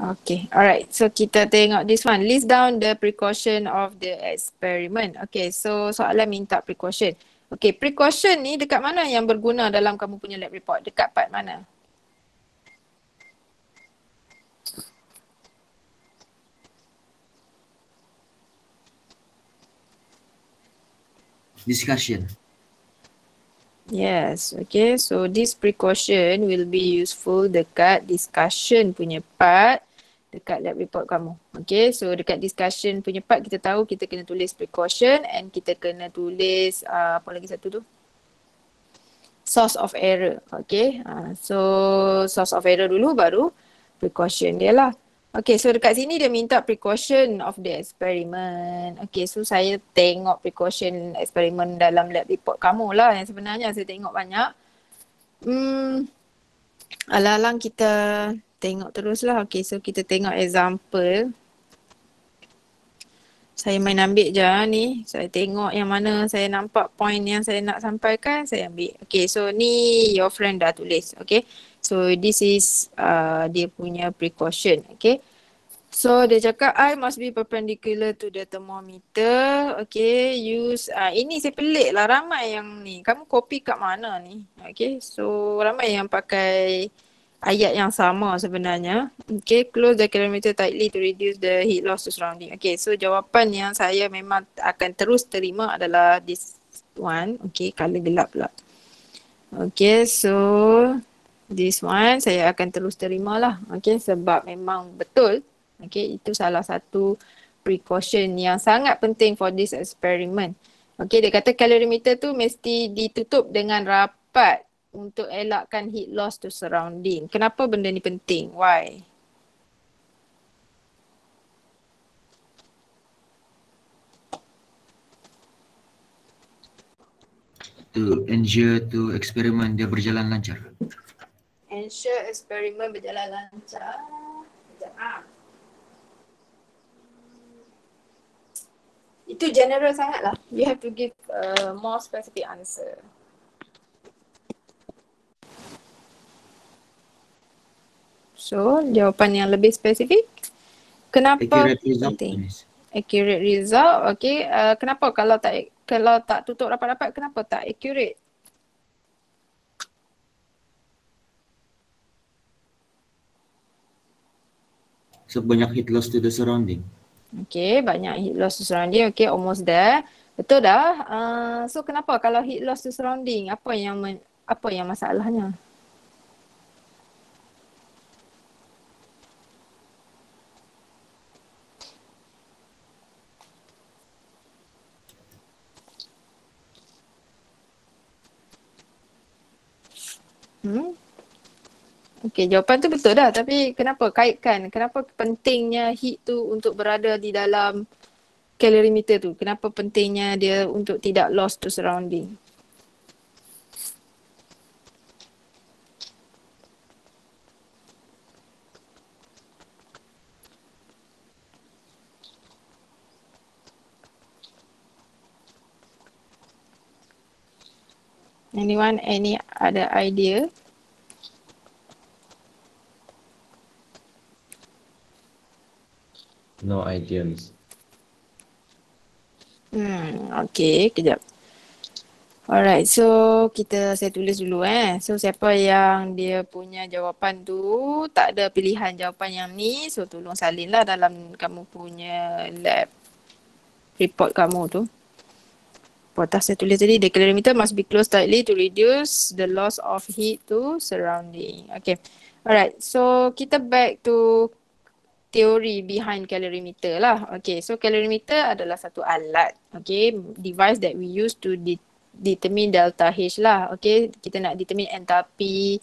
Okay, alright. So kita tengok this one. List down the precaution of the experiment. Okay, so soalan minta precaution. Okay, precaution ni dekat mana yang berguna dalam kamu punya lab report? Dekat part mana? Discussion. Yes, okay. So this precaution will be useful dekat discussion punya part dekat lab report kamu. Okay, so dekat discussion punya part kita tahu kita kena tulis precaution and kita kena tulis apa lagi satu tu? Source of error. Okay, so source of error dulu baru precaution dia lah. Okay, so dekat sini dia minta precaution of the experiment. Okay, so saya tengok precaution eksperimen dalam lab report kamu lah yang sebenarnya saya tengok banyak. Alang-alang kita tengok terus lah. Okay, so kita tengok example. Saya main ambil je ni. Saya tengok yang mana saya nampak point yang saya nak sampaikan, saya ambil. Okay, so ni your friend dah tulis. Okay, so this is dia punya precaution. Okay, so dia cakap I must be perpendicular to the thermometer. Okay, use ini saya pelik lah, ramai yang ni. Kamu copy kat mana ni? Okay, so ramai yang pakai ayat yang sama sebenarnya. Okay, close the calorimeter tightly to reduce the heat loss to surrounding. Okay, so jawapan yang saya memang akan terus terima adalah this one. Okay, colour gelap pula. Okay, so this one saya akan terus terima lah. Okay, sebab memang betul. Okay, itu salah satu precaution yang sangat penting for this experiment. Okay, dia kata calorimeter tu mesti ditutup dengan rapat untuk elakkan heat loss to surrounding. Kenapa benda ni penting? Why? To ensure to eksperimen dia berjalan lancar. Ensure eksperimen berjalan lancar. Itu general sangat lah. You have to give a more specific answer. So, jawapan yang lebih spesifik. Kenapa Accurate result. penting? Accurate result. Okay. Kenapa kalau tak tutup rapat-rapat, kenapa tak accurate? So banyak heat loss to the surrounding. Okay, banyak heat loss to surrounding. Okay, almost there. Betul dah. So kenapa kalau heat loss to surrounding? Apa yang masalahnya? Okay, jawapan tu betul dah. Tapi kenapa kaitkan? Kenapa pentingnya heat tu untuk berada di dalam calorimeter tu? Kenapa pentingnya dia untuk tidak loss to surrounding? Anyone, any other idea? No idea, Miss. Okay, kejap. Alright, so saya tulis dulu So siapa yang dia punya jawapan tu tak ada pilihan jawapan yang ni, so tolong salinlah dalam kamu punya lab report kamu tu. Potas saya tulis tadi, the calorimeter must be closed tightly to reduce the loss of heat to surrounding. Okay, alright, so kita back to teori behind calorimeter lah. Okay, so calorimeter adalah satu alat, okay, device that we use to determine delta H lah. Okay, kita nak determine enthalpy,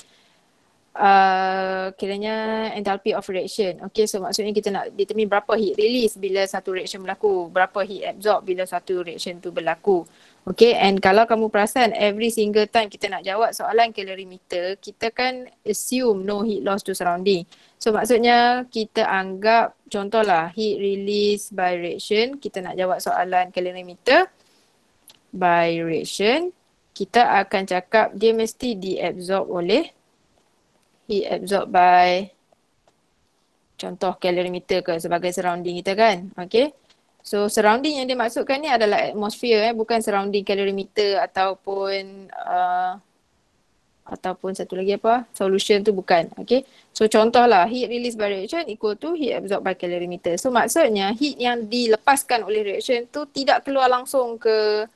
kiranya enthalpy of reaction. Okay, so maksudnya kita nak determine berapa heat release bila satu reaction berlaku, berapa heat absorb bila satu reaction tu berlaku. Okay, and kalau kamu perasan every single time kita nak jawab soalan calorimeter, kita kan assume no heat loss to surrounding. So maksudnya kita anggap contohlah heat release by reaction, kita nak jawab soalan calorimeter by reaction, kita akan cakap dia mesti diabsorb oleh heat absorbed by contoh calorimeter ke sebagai surrounding kita kan. Okay. So surrounding yang dia maksudkan ni adalah atmosphere bukan surrounding calorimeter ataupun satu lagi apa, solution tu bukan. Okay. So contohlah heat release by reaction equal to heat absorbed by calorimeter. So maksudnya heat yang dilepaskan oleh reaction tu tidak keluar langsung ke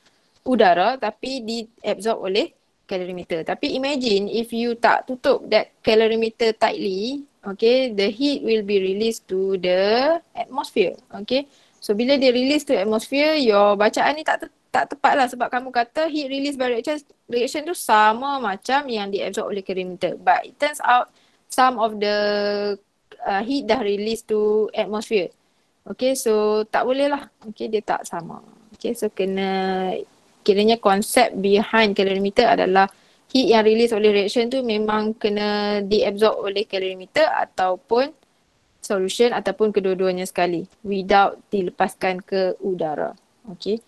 udara tapi diabsorb oleh calorimeter. Tapi imagine if you tak tutup that calorimeter tightly, okay, the heat will be released to the atmosphere. Okay. So bila dia release to atmosphere, your bacaan ni tak tepat lah sebab kamu kata heat release by reaction tu sama macam yang diabsorb oleh calorimeter. But it turns out some of the heat dah release to atmosphere. Okay, so tak boleh lah. Okay, dia tak sama. Okay, so kiranya konsep behind calorimeter adalah heat yang release oleh reaction tu memang kena diabsorb oleh calorimeter ataupun solution ataupun kedua-duanya sekali without dilepaskan ke udara. Okay.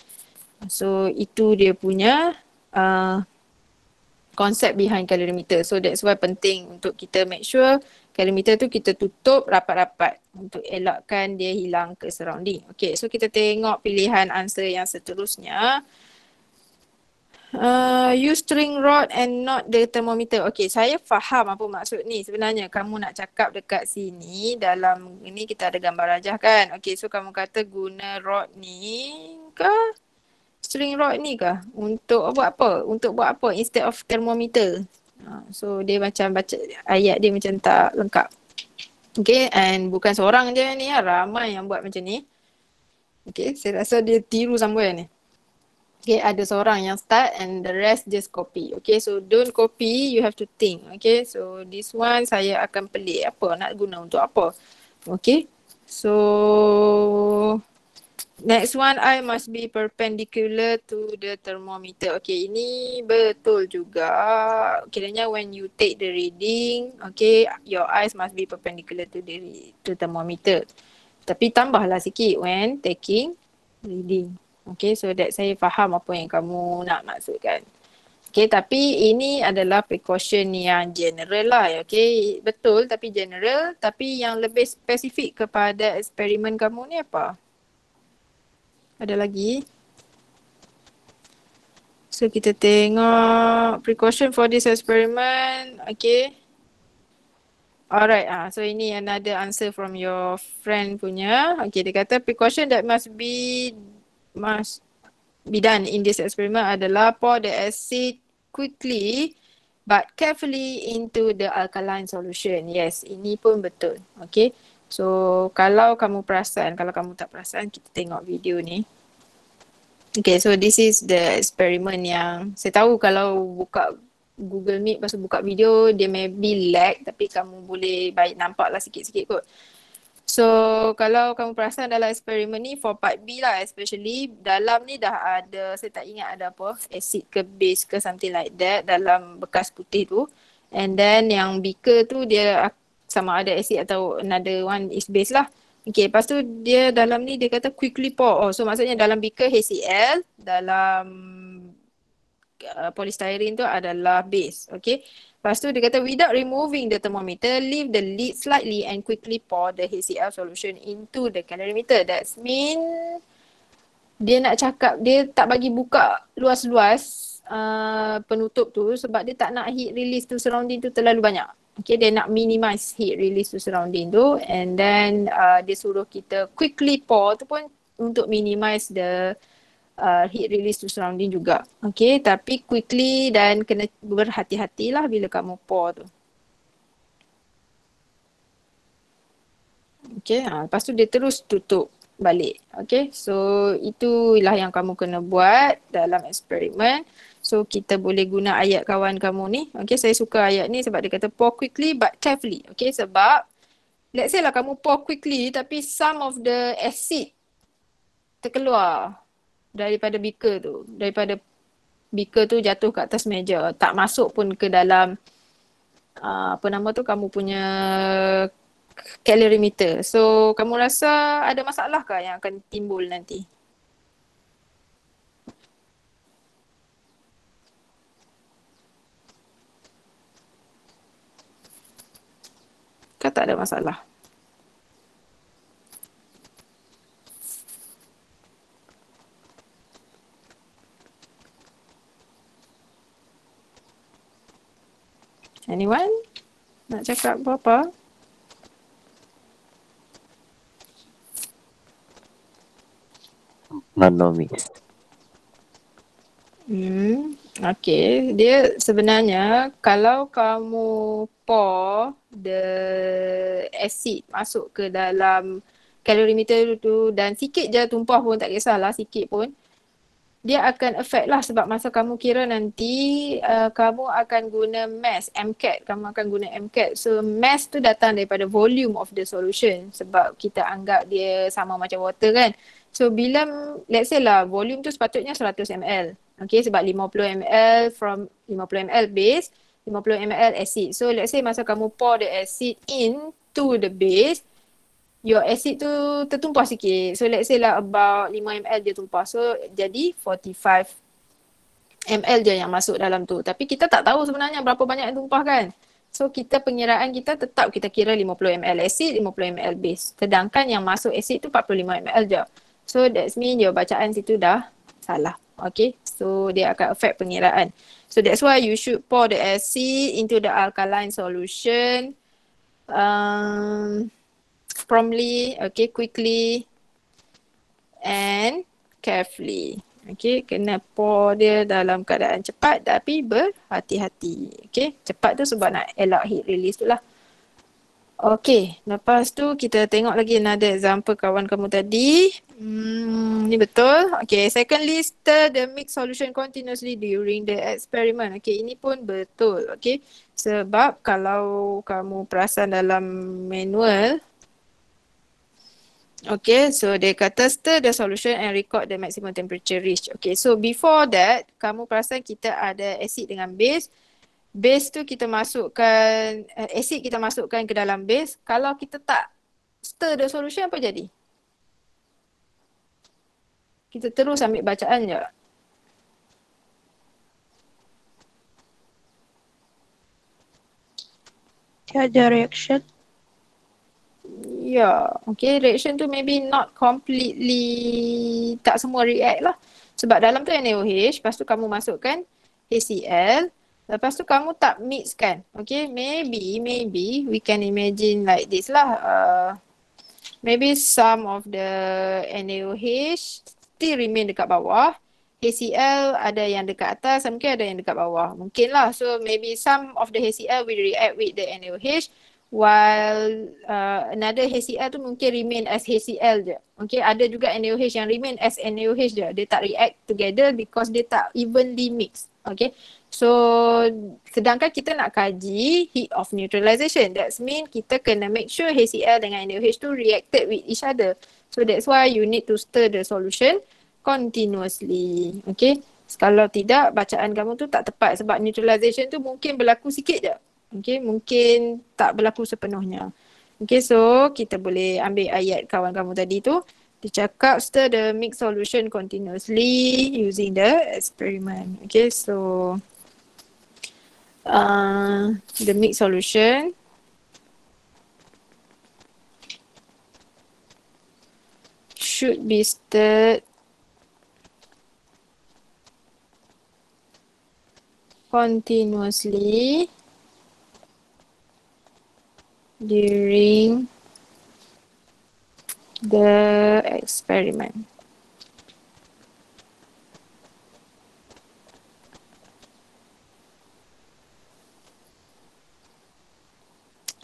So itu dia punya konsep behind calorimeter. So that's why penting untuk kita make sure calorimeter tu kita tutup rapat-rapat untuk elakkan dia hilang ke surrounding. Okay, so kita tengok pilihan answer yang seterusnya. Use string rod and not the thermometer. Okay, saya faham apa maksud ni. Sebenarnya kamu nak cakap dekat sini dalam ini kita ada gambar rajah kan. Okay, so kamu kata guna rod ni ke? String rod ni ke? Untuk buat apa? Untuk buat apa instead of thermometer? So dia macam baca ayat dia macam tak lengkap. Okay, and bukan seorang je ni, ramai yang buat macam ni. Okay, saya rasa dia tiru somewhere ni. Okay, ada seorang yang start and the rest just copy. Okay, so don't copy, you have to think. Okay, so this one saya akan pelik apa nak guna untuk apa. Okay, so next one, I must be perpendicular to the thermometer. Okay, ini betul juga. Kiranya when you take the reading, okay, your eyes must be perpendicular to the thermometer. Tapi tambahlah sikit when taking reading. Okay, so that saya faham apa yang kamu nak maksudkan. Okay, tapi ini adalah precaution yang general lah. Okay, betul tapi general. Tapi yang lebih spesifik kepada eksperimen kamu ni apa? Ada lagi? So kita tengok precaution for this experiment. Okay. Alright, so ini another answer from your friend punya. Okay, dia kata precaution that must be done in this experiment adalah pour the acid quickly but carefully into the alkaline solution. Yes, ini pun betul. Okay, so kalau kamu tak perasan, kita tengok video ni. Okay, so this is the experiment yang saya tahu kalau buka Google Meet lepas tu buka video dia maybe lag tapi kamu boleh baik nampaklah sikit-sikit kot. So kalau kamu perasan dalam eksperimen ni for part B lah especially dalam ni dah ada, saya tak ingat ada apa, acid ke base ke something like that dalam bekas putih tu. And then yang beaker tu dia sama ada acid atau another one is base lah. Okay, lepas tu dia dalam ni dia kata quickly pour. Oh, so maksudnya dalam beaker HCl, dalam polystyrene tu adalah base. Okay. Lepas tu dia kata without removing the thermometer, leave the lid slightly and quickly pour the HCl solution into the calorimeter. That's mean dia nak cakap dia tak bagi buka luas-luas penutup tu sebab dia tak nak heat release to surrounding tu terlalu banyak. Okay, dia nak minimize heat release to surrounding tu and then dia suruh kita quickly pour tu pun untuk minimize the heat release to surrounding juga. Okay, tapi quickly dan kena berhati-hatilah bila kamu pour tu. Okay, lepas tu dia terus tutup balik. Okay, so itulah yang kamu kena buat dalam eksperimen. So kita boleh guna ayat kawan kamu ni. Okay, saya suka ayat ni sebab dia kata pour quickly but carefully. Okay, sebab let's say lah kamu pour quickly tapi some of the acid terkeluar daripada beaker tu jatuh ke atas meja, tak masuk pun ke dalam apa nama tu kamu punya calorimeter. So kamu rasa ada masalah ke yang akan timbul nanti? Kan tak ada masalah. Anyone? Nak cakap apa-apa? No, miss. Okay. Dia sebenarnya kalau kamu pour the acid masuk ke dalam calorimeter tu dan sikit je tumpah pun tak kisahlah, sikit pun, dia akan affect lah sebab masa kamu kira nanti kamu akan guna mass, MCAT, kamu akan guna MCAT. So mass tu datang daripada volume of the solution sebab kita anggap dia sama macam water kan. So bila, let's say lah volume tu sepatutnya 100 ml. Okay, sebab 50 ml from 50 ml base, 50 ml acid. So let's say masa kamu pour the acid into the base, your acid tu tertumpah sikit. So let's say lah about 5 ml dia tumpah. So jadi 45 ml je yang masuk dalam tu. Tapi kita tak tahu sebenarnya berapa banyak yang tumpah kan. So kita pengiraan kita tetap kita kira 50 ml acid, 50 ml base. Sedangkan yang masuk acid tu 45 ml je. So that's mean your bacaan situ dah salah. Okay. So dia akan affect pengiraan. So that's why you should pour the acid into the alkaline solution. Promptly, okay, quickly and carefully. Okay, kena pour dia dalam keadaan cepat tapi berhati-hati. Okay, cepat tu sebab nak elak heat release tu lah. Okay, lepas tu kita tengok lagi another example kawan kamu tadi. Ni betul. Okay, secondly, stir the mixed solution continuously during the experiment. Okay, ini pun betul. Okay, sebab kalau kamu perasan dalam manual, okay, so dia kata stir the solution and record the maximum temperature reached. Okay, so before that, kamu perasan kita ada acid dengan base. Base tu kita masukkan, acid kita masukkan ke dalam base. Kalau kita tak stir the solution, apa jadi? Kita terus ambil bacaan je. Tiada reaction. Ya, okay, reaction tu maybe not completely, tak semua react lah. Sebab dalam tu NaOH, lepas tu kamu masukkan HCl, lepas tu kamu tak mix kan. Okay, maybe we can imagine like this lah. Maybe some of the NaOH still remain dekat bawah. HCl ada yang dekat atas, mungkin ada yang dekat bawah. Mungkin lah. So maybe some of the HCl will react with the NaOH. While another HCl tu mungkin remain as HCl je. Okay, ada juga NaOH yang remain as NaOH je. Dia tak react together because dia tak evenly mix. Okay, so sedangkan kita nak kaji heat of neutralization. That means kita kena make sure HCl dengan NaOH tu reacted with each other. So that's why you need to stir the solution continuously. Okay, kalau tidak bacaan kamu tu tak tepat sebab neutralization tu mungkin berlaku sikit je. Okay, mungkin tak berlaku sepenuhnya. Okay, so kita boleh ambil ayat kawan kamu tadi tu. Dia cakap stir the mixed solution continuously using the experiment. Okay, so the mixed solution should be stirred continuously during the experiment.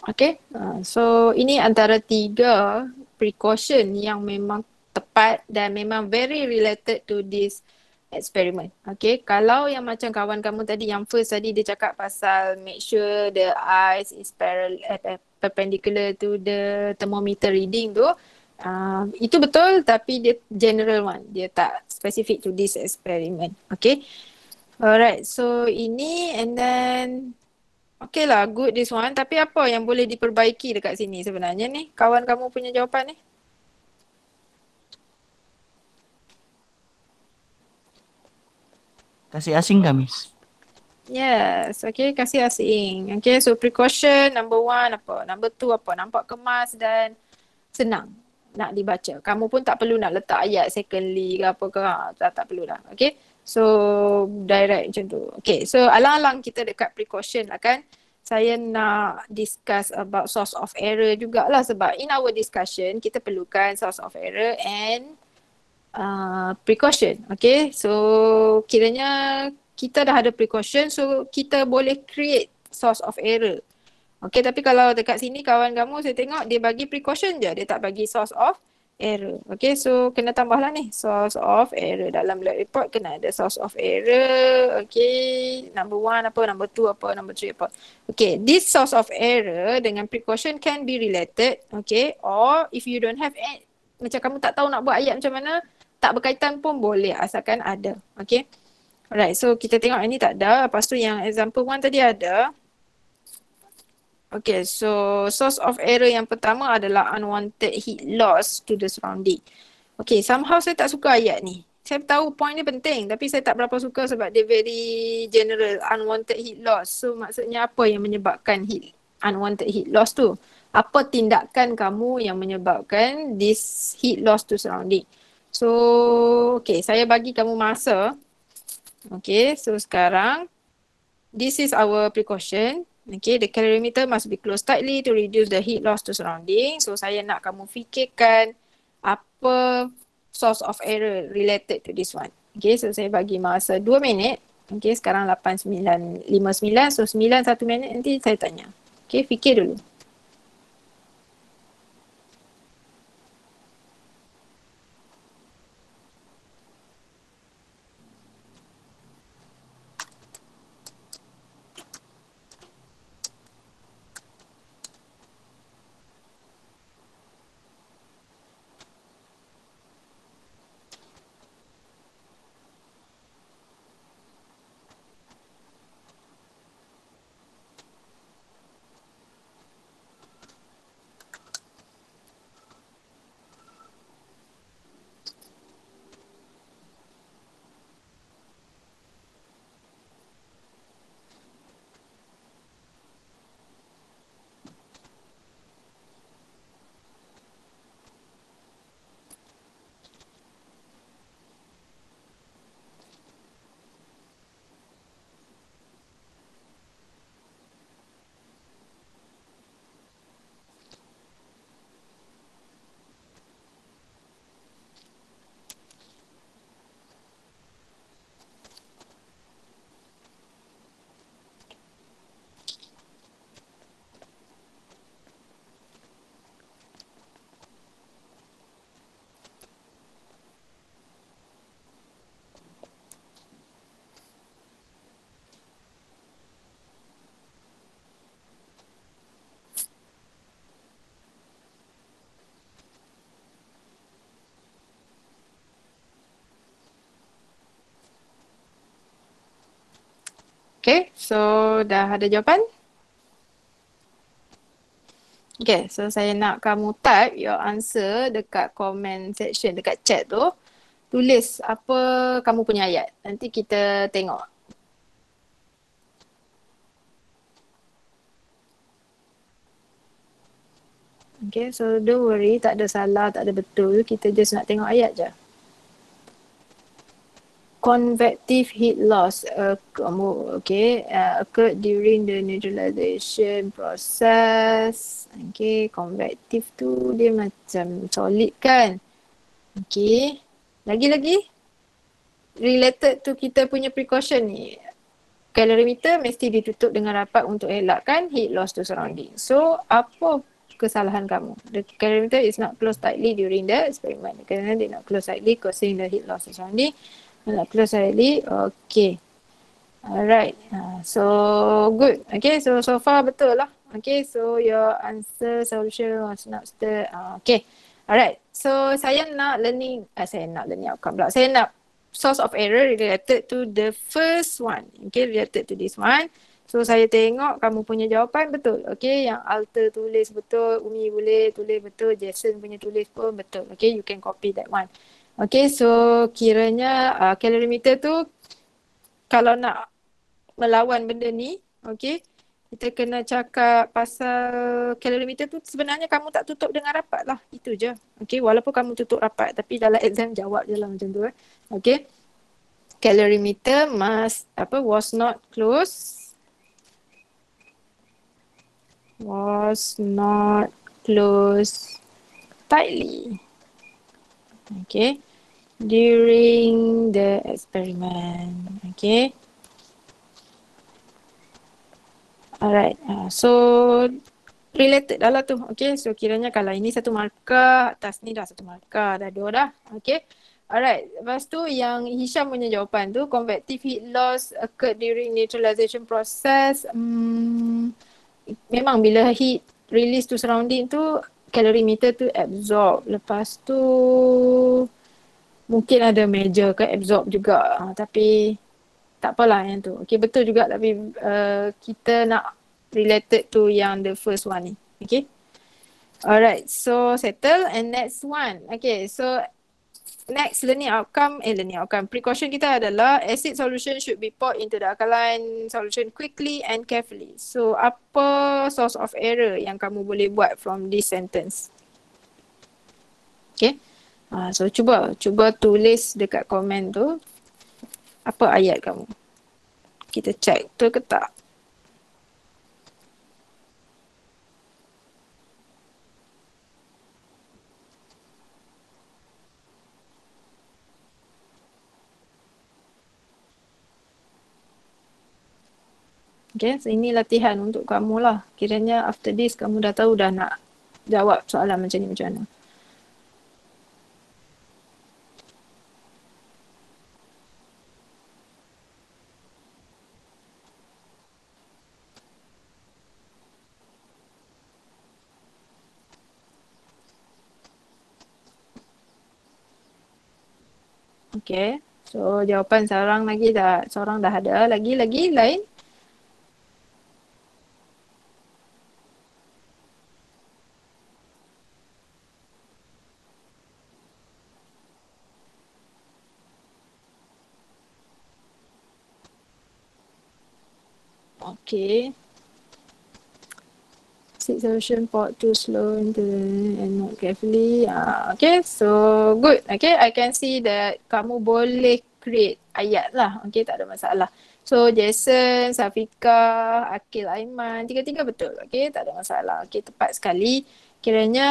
Okay, so ini antara 3 precaution yang memang tepat dan memang very related to this experiment. Okay, kalau yang macam kawan kamu tadi yang first tadi dia cakap pasal make sure the ice is perpendicular to the thermometer reading tu, itu betul tapi dia general one, dia tak specific to this experiment. Okay, alright, so ini and then okay lah, good this one. Tapi apa yang boleh diperbaiki dekat sini sebenarnya ni? Kawan kamu punya jawapan ni? Kasih asing kah, Miss? Yes, okay, kasih asing. Okay, so precaution number 1 apa? Number 2 apa? Nampak kemas dan senang nak dibaca. Kamu pun tak perlu nak letak ayat secondly ke apa ke. Tak perlu dah. Okay, so direct macam tu. Okay, so alang-alang kita dekat precaution lah kan. saya nak discuss about source of error jugalah, sebab in our discussion kita perlukan source of error and precaution. Okay, so kiranya kita dah ada precaution, so kita boleh create source of error. Okay, tapi kalau dekat sini kawan kamu saya tengok dia bagi precaution je, dia tak bagi source of error. Okay, so kena tambahlah ni source of error. Dalam lab report kena ada source of error. Okay, number 1 apa, number 2 apa, number 3 apa. Okay, this source of error dengan precaution can be related. Okay, or if you don't have macam kamu tak tahu nak buat ayat macam mana, tak berkaitan pun boleh asalkan ada. Okay, alright, so kita tengok ini tak ada. Lepas tu yang example 1 tadi ada. Okay, so source of error yang pertama adalah unwanted heat loss to the surrounding. Okay, somehow saya tak suka ayat ni. Saya tahu point ni penting tapi saya tak berapa suka sebab dia very general, unwanted heat loss. So maksudnya apa yang menyebabkan unwanted heat loss tu? Apa tindakan kamu yang menyebabkan this heat loss to surrounding? So, okay, saya bagi kamu masa. Okay, so sekarang this is our precaution. Okay, the calorimeter must be closed tightly to reduce the heat loss to surrounding. So saya nak kamu fikirkan apa source of error related to this one. Okay, so saya bagi masa 2 minit. Okay, sekarang 8:59. So 9 1 minit nanti saya tanya. Okay, fikir dulu. Okay, so dah ada jawapan? Okay, so saya nak kamu type your answer dekat comment section, dekat chat tu. Tulis apa kamu punya ayat. Nanti kita tengok. Okay, so don't worry, tak ada salah, tak ada betul. Kita just nak tengok ayat je. Convective heat loss occurred during the neutralization process. Okay, convective tu dia macam solid kan. Okay, lagi-lagi related to kita punya precaution ni. Calorimeter mesti ditutup dengan rapat untuk elakkan heat loss to surrounding. So, apa kesalahan kamu? The calorimeter is not closed tightly during the experiment. Kerana dia not close tightly causing the heat loss to surrounding. Nak close tightly. Okay. Alright. So, good. Okay, so far betul lah. Okay, so your answer solution was not the okay. Alright. So, saya nak learning outcome pula. Saya nak source of error related to the first one. Okay, related to this one. So, saya tengok kamu punya jawapan betul. Okay, yang Alter tulis betul, Umi boleh tulis betul, Jason punya tulis pun betul. Okay, you can copy that one. Okay, so kiranya calorimeter tu kalau nak melawan benda ni, okay, kita kena cakap pasal calorimeter tu sebenarnya kamu tak tutup dengan rapat lah. Itu je. Okay, walaupun kamu tutup rapat tapi dalam exam jawab je lah macam tu. Okay, calorimeter was not closed was not closed tightly. Okay. During the experiment. Okay. Alright. So related dah lah tu. Okay. So kiranya kalau ini satu markah, atas ni dah satu markah. Dah dua dah. Okay. Alright. Lepas tu yang Hisham punya jawapan tu, convective heat loss occurred during neutralization process. Memang bila heat release to surrounding tu, calorimeter tu absorb. Lepas tu mungkin ada measure ke absorb juga. Tapi tak apalah yang tu. Okay, betul juga tapi kita nak related to yang the first one ni. Okay. Alright, so settle and next one. Okay, so next learning outcome, precaution kita adalah acid solution should be poured into the alkaline solution quickly and carefully. So apa source of error yang kamu boleh buat from this sentence? Okay. So cuba tulis dekat komen tu apa ayat kamu. Kita check betul ke tak. Okay, so ini latihan untuk kamu lah. Kiranya after this kamu dah tahu dah nak jawab soalan macam ni macam mana. Okay, so jawapan seorang dah ada. Lagi lain? Okay. Acid solution poured too slow into and not carefully. Okay, so good. Okay, I can see that kamu boleh create ayat lah. Okay, tak ada masalah. So Jason, Safika, Akil, Aiman, tiga-tiga betul. Okay, tak ada masalah. Okay, tepat sekali. Kiranya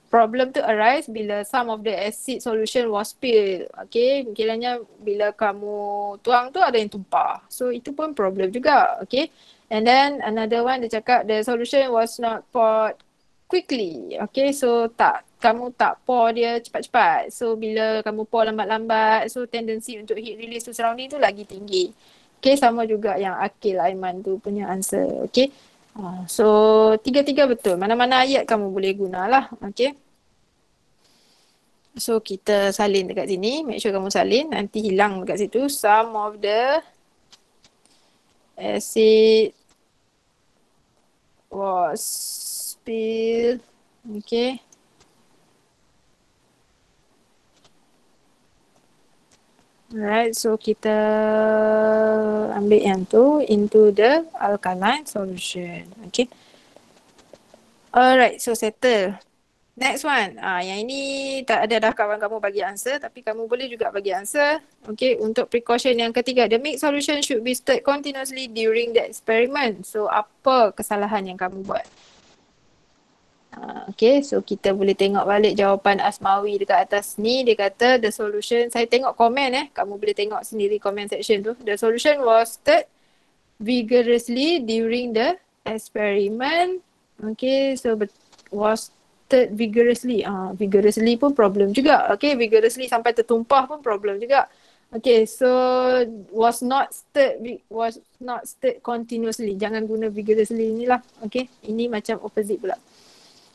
problem tu arise bila some of the acid solution was spilled. Okay, kiranya bila kamu tuang tu ada yang tumpah. So itu pun problem juga. Okay. And then another one dia cakap the solution was not poured quickly. Okay, so kamu tak pour dia cepat-cepat. So bila kamu pour lambat-lambat, so tendency untuk heat release to surrounding tu lagi tinggi. Okay, sama juga yang Akil Aiman tu punya answer. Okay, so tiga-tiga betul. Mana-mana ayat kamu boleh gunalah. Okay. So kita salin dekat sini. Make sure kamu salin. Nanti hilang dekat situ. Some of the acid was spilled. Okay. Alright, so kita ambil yang tu into the alkaline solution. Okay. Alright, so settle. Next one. Yang ini tak ada dah kawan kamu bagi answer, tapi kamu boleh juga bagi answer. Okay, untuk precaution yang ketiga, the mixed solution should be stirred continuously during the experiment. So apa kesalahan yang kamu buat? Okay, so kita boleh tengok balik jawapan Asmawi dekat atas ni. Dia kata the solution, saya tengok komen kamu boleh tengok sendiri comment section tu. The solution was stirred vigorously during the experiment. Okay, so was stirred vigorously. Vigorously pun problem juga. Okay, vigorously sampai tertumpah pun problem juga. Okay, so was not stirred continuously. Jangan guna vigorously ni lah. Okay, ini macam opposite pula.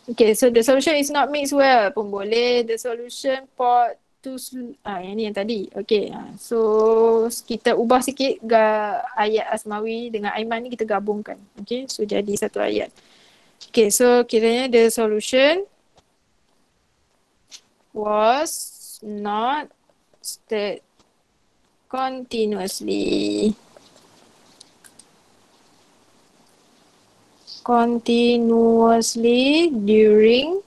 Okay, so the solution is not mixed well pun boleh. The solution poured too slow. Yang ni yang tadi. Okay, so kita ubah sikit ayat Asmawi dengan Aiman ni kita gabungkan. Okay, so jadi satu ayat. Okay, so kiranya the solution was not stirred continuously during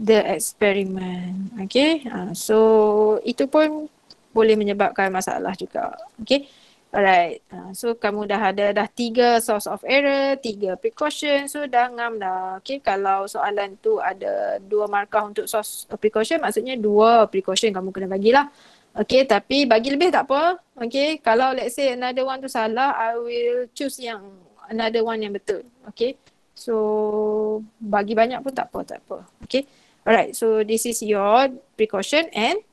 the experiment. Okay, so itu pun boleh menyebabkan masalah juga. Okay, Alright, so kamu dah ada 3 source of error, 3 precaution, so dah ngam dah. Okay, kalau soalan tu ada 2 markah untuk source of precaution, maksudnya 2 precaution kamu kena bagilah. Okay, tapi bagi lebih tak apa. Okay, kalau let's say another one tu salah, I will choose yang another one yang betul. Okay, so bagi banyak pun tak apa. Okay, alright, so this is your precaution and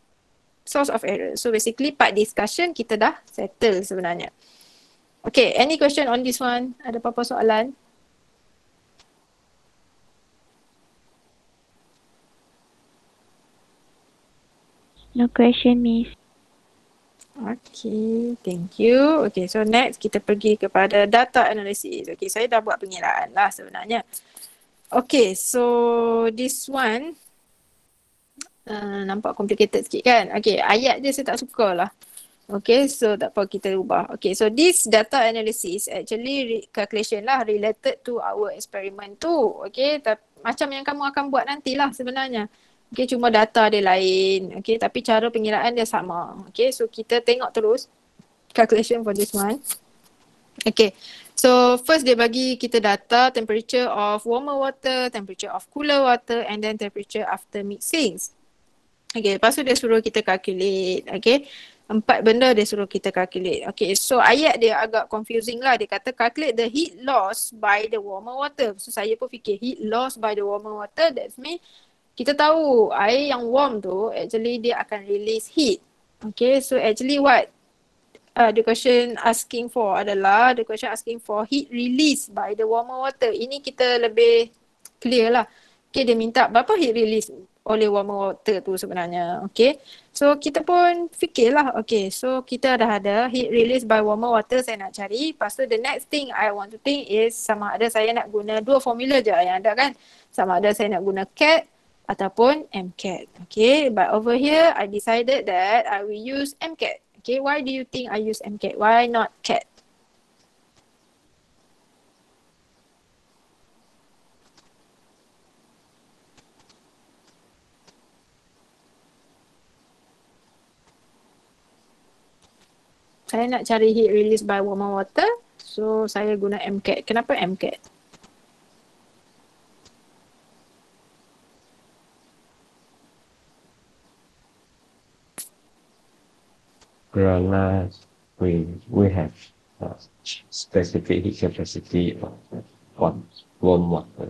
source of error. So basically part discussion kita dah settle sebenarnya. Okay, any question on this one? Ada apa-apa soalan? No question, Miss. Okay, thank you. Okay, so next kita pergi kepada data analysis. Okay, saya dah buat pengiraan lah sebenarnya. Okay, so this one nampak complicated sikit kan? Okay, ayat dia saya tak suka lah. Okay, so tak apa kita ubah. Okay, so this data analysis actually calculation lah related to our experiment tu. Okay, macam yang kamu akan buat nantilah sebenarnya. Okay, cuma data dia lain. Okay, tapi cara pengiraan dia sama. Okay, so kita tengok terus calculation for this one. Okay, so first dia bagi kita data temperature of warmer water, temperature of cooler water and then temperature after mixing. Okay, lepas tu dia suruh kita calculate. Okay, 4 benda dia suruh kita calculate. Okay, so ayat dia agak confusing lah. Dia kata calculate the heat loss by the warmer water. So saya pun fikir heat loss by the warmer water, that's mean kita tahu air yang warm tu actually dia akan release heat. Okay, so actually what the question asking for adalah the question asking for heat release by the warmer water. Ini kita lebih clear lah. Okay, dia minta berapa heat release oleh warmer water tu sebenarnya. Okay, so kita pun fikirlah. Okay, so kita dah ada heat release by warmer water saya nak cari. Lepas tu the next thing I want to think is sama ada saya nak guna 2 formula je yang ada kan. Sama ada saya nak guna CAT ataupun MCAT. Okay, but over here I decided that I will use MCAT. Okay, why do you think I use MCAT? Why not CAT? Saya nak cari heat release by warmer water. So saya guna MCAT. Kenapa MCAT? Kerana we have specific heat capacity of warm water.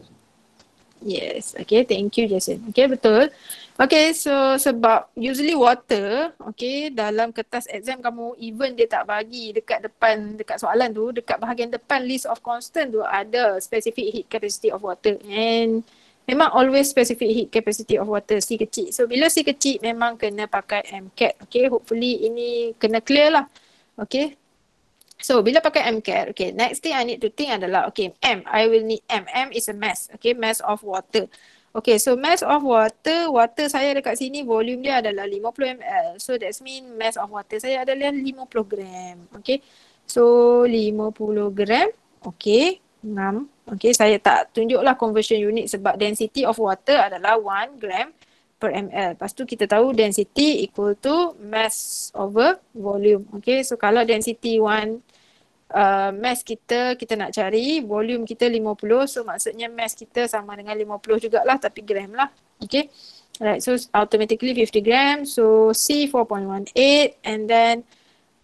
Yes. Okay, thank you Jason. Okay, betul. Okay, so sebab usually water, okay, dalam kertas exam kamu even dia tak bagi dekat depan, dekat soalan tu, dekat bahagian depan list of constant tu ada specific heat capacity of water. And memang always specific heat capacity of water, C kecil. So bila C kecil memang kena pakai MCAT. Okay, hopefully ini kena clear lah. Okay. So bila pakai MCAT, okay, next thing I need to think adalah, okay, I will need M is a mass, okay, mass of water. Okay, so mass of water saya dekat sini volume dia adalah 50 ml. So that's mean mass of water saya adalah 50 gram. Okay, so 50 gram, okay, 6. Okay, saya tak tunjuklah conversion unit sebab density of water adalah 1 gram per ml. Lepas tu kita tahu density equal to mass over volume. Okay, so kalau density 1 mass kita nak cari, volume kita 50, so maksudnya mass kita sama dengan 50 jugalah tapi gram lah. Okay, right, so automatically 50 gram, so C 4.18 and then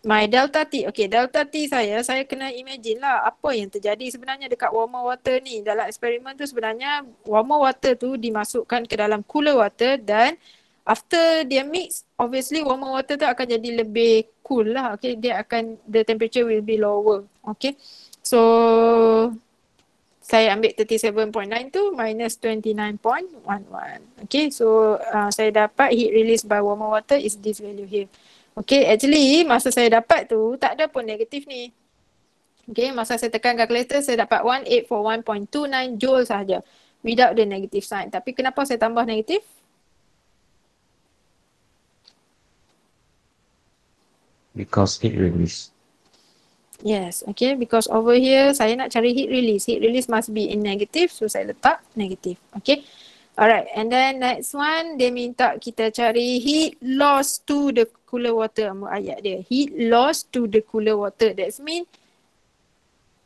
my delta T. Okay, delta T saya kena imagine lah apa yang terjadi sebenarnya dekat warmer water ni. Dalam eksperimen tu sebenarnya warmer water tu dimasukkan ke dalam cooler water dan after dia mix, obviously warmer water tu akan jadi lebih cool lah. Okay, dia akan, the temperature will be lower. Okay, so saya ambil 37.92 minus 29.11. Okay, so saya dapat heat release by warmer water is this value here. Okay, actually masa saya dapat tu tak ada pun negatif ni. Okay, masa saya tekan calculator saya dapat 1841.29 joule sahaja without the negative sign. Tapi kenapa saya tambah negatif? Because heat release. Yes, okay, because over here saya nak cari heat release. Heat release must be in negative, so saya letak negative. Okay, Alright, and then next one, dia minta kita cari heat loss to the cooler water. Ayat dia, heat loss to the cooler water. That's mean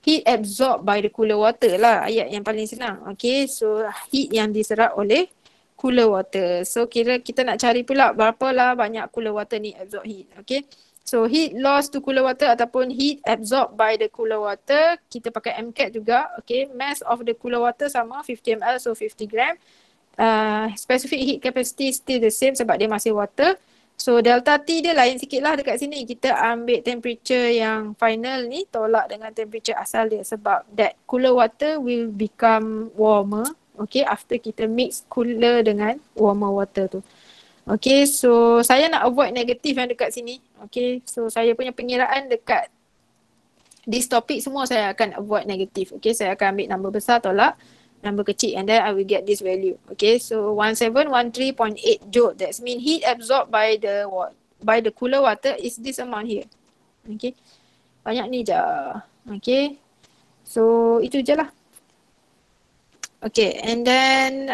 heat absorbed by the cooler water lah. Ayat yang paling senang. Okay, so heat yang diserap oleh cooler water. So kira kita nak cari pula berapa lah banyak cooler water ni absorb heat. Okay, so heat loss to cooler water ataupun heat absorbed by the cooler water, kita pakai MCAT juga. Okay, mass of the cooler water sama 50 ml, so 50 gram. Specific heat capacity still the same sebab dia masih water. So delta T dia lain sikit lah dekat sini. Kita ambil temperature yang final ni tolak dengan temperature asal dia sebab that cooler water will become warmer. Okay, after kita mix cooler dengan warmer water tu. Okay, so saya nak avoid negatif yang dekat sini. Okay, so saya punya pengiraan dekat this topic semua saya akan avoid negatif. Okay, saya akan ambil number besar tolak number kecil and then I will get this value. Okay, so 1713.8 joule. That's mean heat absorbed by the cooler water is this amount here. Okay, banyak ni je. Okay, so itu je lah. Okay, and then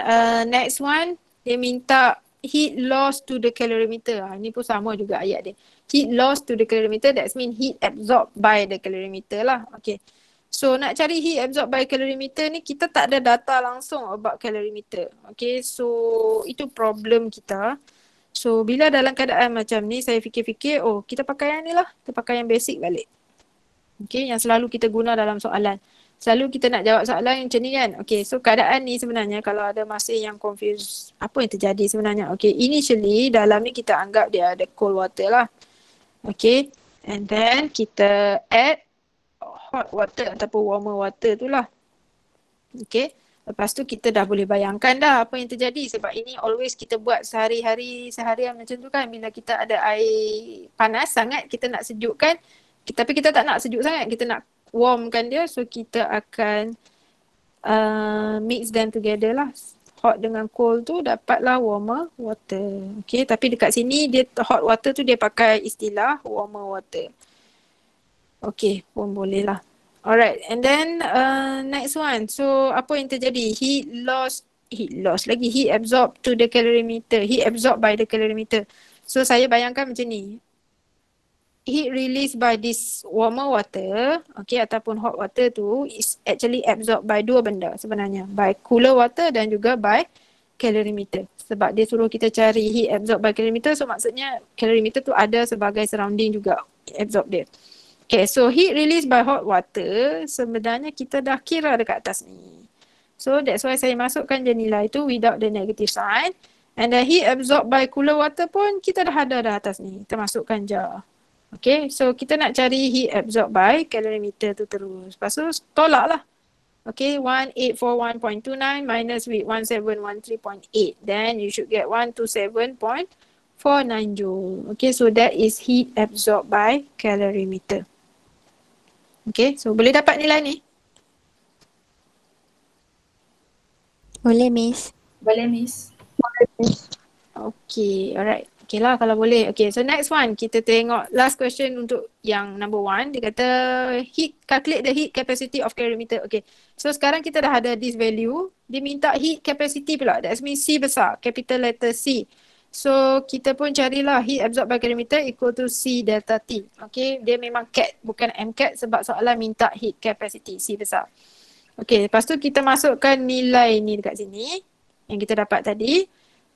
next one, dia minta heat loss to the calorimeter. Ini pun sama juga ayat dia. Heat loss to the calorimeter, that's mean heat absorbed by the calorimeter lah. Okay. So nak cari heat absorbed by calorimeter ni, kita tak ada data langsung about calorimeter. Okay, so itu problem kita. So bila dalam keadaan macam ni, saya fikir-fikir, oh kita pakai yang ni lah. Kita pakai yang basic balik. Okay, yang selalu kita guna dalam soalan. Selalu kita nak jawab soalan yang macam ni kan. Okay, so keadaan ni sebenarnya kalau ada masih yang confused, apa yang terjadi sebenarnya. Okay, initially dalam ni kita anggap dia ada cold water lah. Okay, and then kita add hot water ataupun warmer water tu lah. Okay. Lepas tu kita dah boleh bayangkan dah apa yang terjadi sebab ini always kita buat seharian macam tu kan. Bila kita ada air panas sangat, kita nak sejukkan. Tapi kita tak nak sejuk sangat, kita nak warmkan dia. So kita akan mix them together lah. Hot dengan cold tu dapatlah warmer water. Okay, tapi dekat sini dia hot water tu dia pakai istilah warmer water. Okay, pun boleh lah. Alright, and then next one. So, apa yang terjadi? Heat loss lagi. Heat absorbed to the calorimeter. Heat absorbed by the calorimeter. So, saya bayangkan macam ni. Heat released by this warmer water, okay, ataupun hot water tu is actually absorbed by dua benda sebenarnya. By cooler water dan juga by calorimeter. Sebab dia suruh kita cari heat absorbed by calorimeter. So, maksudnya calorimeter tu ada sebagai surrounding juga absorb dia. Okay, so heat released by hot water sebenarnya kita dah kira dekat atas ni. So that's why saya masukkan je nilai tu without the negative sign. And the heat absorbed by cooler water pun kita dah ada dah atas ni. Kita masukkan je. Okay, so kita nak cari heat absorbed by calorimeter tu terus. Lepas tu tolak lah. Okay, 1841.29 minus with 1713.8. Then you should get 127.49 joule. Okay, so that is heat absorbed by calorimeter. Okay, so boleh dapat nilai ni? Boleh, Miss. Boleh, Miss. Okay, alright. Okay lah kalau boleh. Okay, so next one. Kita tengok last question untuk yang number one. Dia kata calculate the heat capacity of calorimeter. Okay, so sekarang kita dah ada this value. Dia minta heat capacity pula. That means C besar, capital letter C. So kita pun carilah heat absorbed by calorimeter equal to C delta T. Okay, dia memang CAT bukan MCAT sebab soalan minta heat capacity C besar. Okay, lepas tu kita masukkan nilai ni dekat sini yang kita dapat tadi.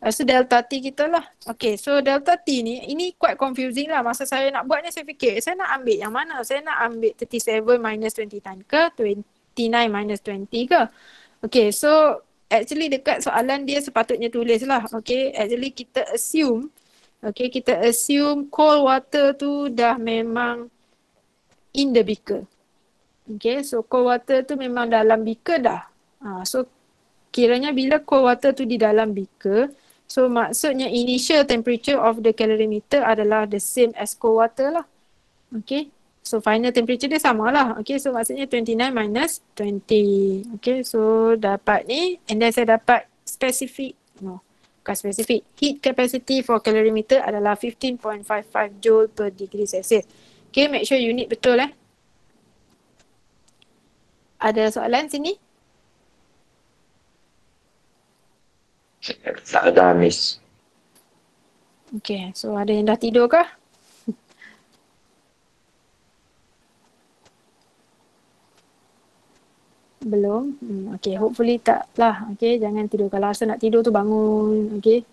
So delta T kita lah. Okay, so delta T ni, ini quite confusing lah. Masa saya nak buat ni saya fikir, saya nak ambil yang mana? Saya nak ambil 37 minus 29 ke 29 minus 20 ke? Okay, so actually dekat soalan dia sepatutnya tulis lah. Okay, actually kita assume cold water tu dah memang in the beaker. Okay, so cold water tu memang dalam beaker dah. So kiranya bila cold water tu di dalam beaker, so maksudnya initial temperature of the calorimeter adalah the same as cold water lah. Okay, so final temperature dia sama lah. Okay, so maksudnya 29 minus 20. Okay, so dapat ni and then saya dapat bukan specific. Heat capacity for calorimeter adalah 15.55 joule per degree Celsius. Okay, make sure unit betul Ada soalan sini? Tak ada, Miss. Okay, so ada yang dah tidur kah? Belum? Okay, hopefully tak lah. Okay, jangan tidur. Kalau rasa nak tidur tu bangun. Okay.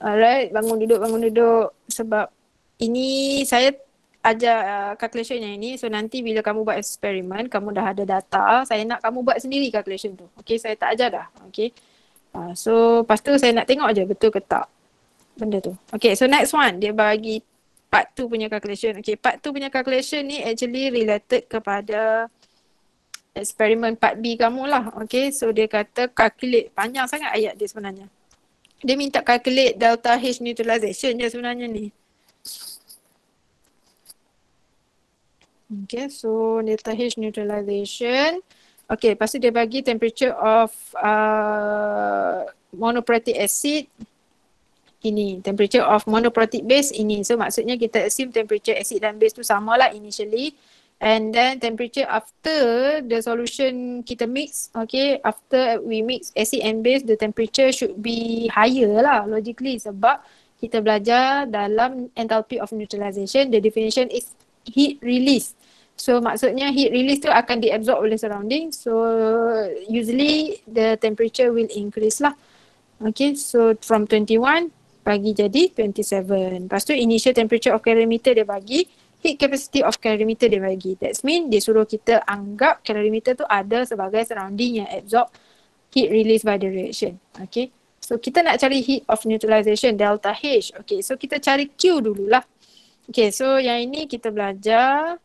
Alright, bangun duduk. Sebab ini saya ajar calculation yang ini. So nanti bila kamu buat eksperimen, kamu dah ada data. Saya nak kamu buat sendiri calculation tu. Okay, saya tak ajar dah. Okay. So lepas tu saya nak tengok je betul ke tak benda tu. Okay, so next one. Dia bagi part 2 punya calculation. Okay, part 2 punya calculation ni actually related kepada eksperimen part B kamu lah. Okay, so dia kata calculate. Panjang sangat ayat dia sebenarnya. Dia minta calculate delta H neutralization je sebenarnya ni. Okay, so delta H neutralization. Okay, lepas tu dia bagi temperature of monoprotic acid. Ini, temperature of monoprotic base ini. So maksudnya kita assume temperature acid dan base tu sama lah initially. And then temperature after the solution kita mix, okay, after we mix acid and base, the temperature should be higher lah logically sebab kita belajar dalam enthalpy of neutralization, the definition is heat release. So maksudnya heat release tu akan diabsorb oleh surrounding. So usually the temperature will increase lah. Okay, so from 21 bagi jadi 27. Lepas tu initial temperature of calorimeter dia bagi, heat capacity of calorimeter dia bagi. That's mean dia suruh kita anggap calorimeter tu ada sebagai surrounding yang absorb heat release by the reaction. Okay. So kita nak cari heat of neutralization delta H. Okay, so kita cari Q dululah. Okay, so yang ini kita belajar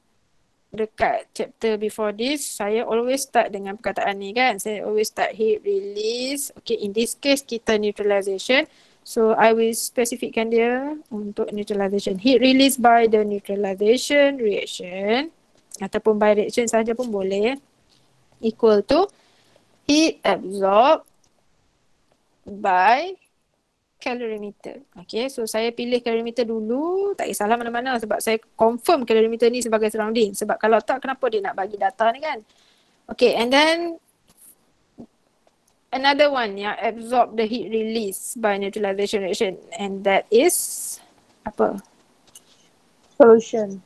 dekat chapter before this. Saya always start dengan perkataan ni kan. Saya always start heat release. Okay, in this case kita neutralization. So I will specifickan dia untuk neutralization. Heat release by the neutralization reaction ataupun by reaction saja pun boleh, equal to heat absorbed by calorimeter. Okay, so saya pilih calorimeter dulu. Tak kisahlah mana-mana sebab saya confirm calorimeter ni sebagai surrounding. Sebab kalau tak, kenapa dia nak bagi data ni kan? Okay, and then another one yang absorb the heat release by neutralization reaction, and that is apa? Solution.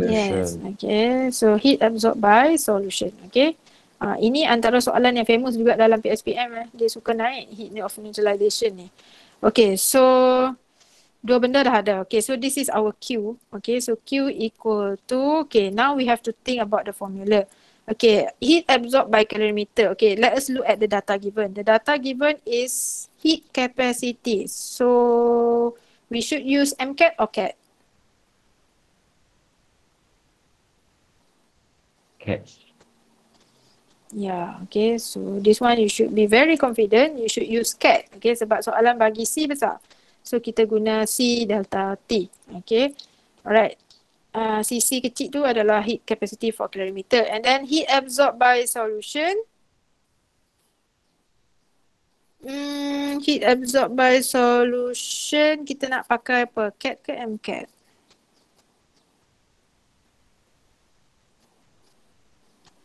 Yes, okay. So heat absorbed by solution, okay. Ini antara soalan yang famous juga dalam PSPM. Dia suka naik heat of neutralization ni. Okay, so dua benda dah ada. Okay, so this is our Q. Okay, so Q equal to, okay, now we have to think about the formula. Okay, heat absorbed by calorimeter. Okay, let us look at the data given. The data given is heat capacity. So we should use MCAT or CAT? CAT. Yeah, okay. So this one you should be very confident. You should use CAT. Okay, sebab soalan bagi C besar. So kita guna C delta T. Okay, alright. CC kecil tu adalah heat capacity for calorimeter. And then heat absorbed by solution. Heat absorbed by solution. Kita nak pakai apa? CAT ke MCAT?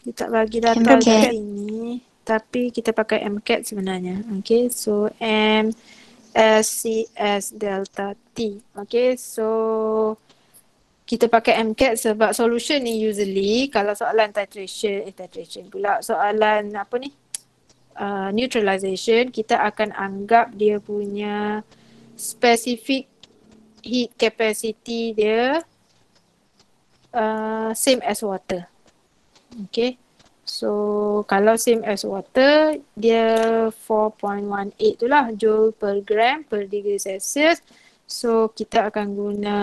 Dia tak bagi data kat sini. Tapi kita pakai MCAT sebenarnya. Okay, so MSCS delta T. Okay, so kita pakai MCAT sebab solution ni usually kalau soalan titration pula, soalan apa ni, neutralization, kita akan anggap dia punya specific heat capacity dia same as water. Okay, so kalau same as water dia 4.18 tu lah joule per gram per degree Celsius. So kita akan guna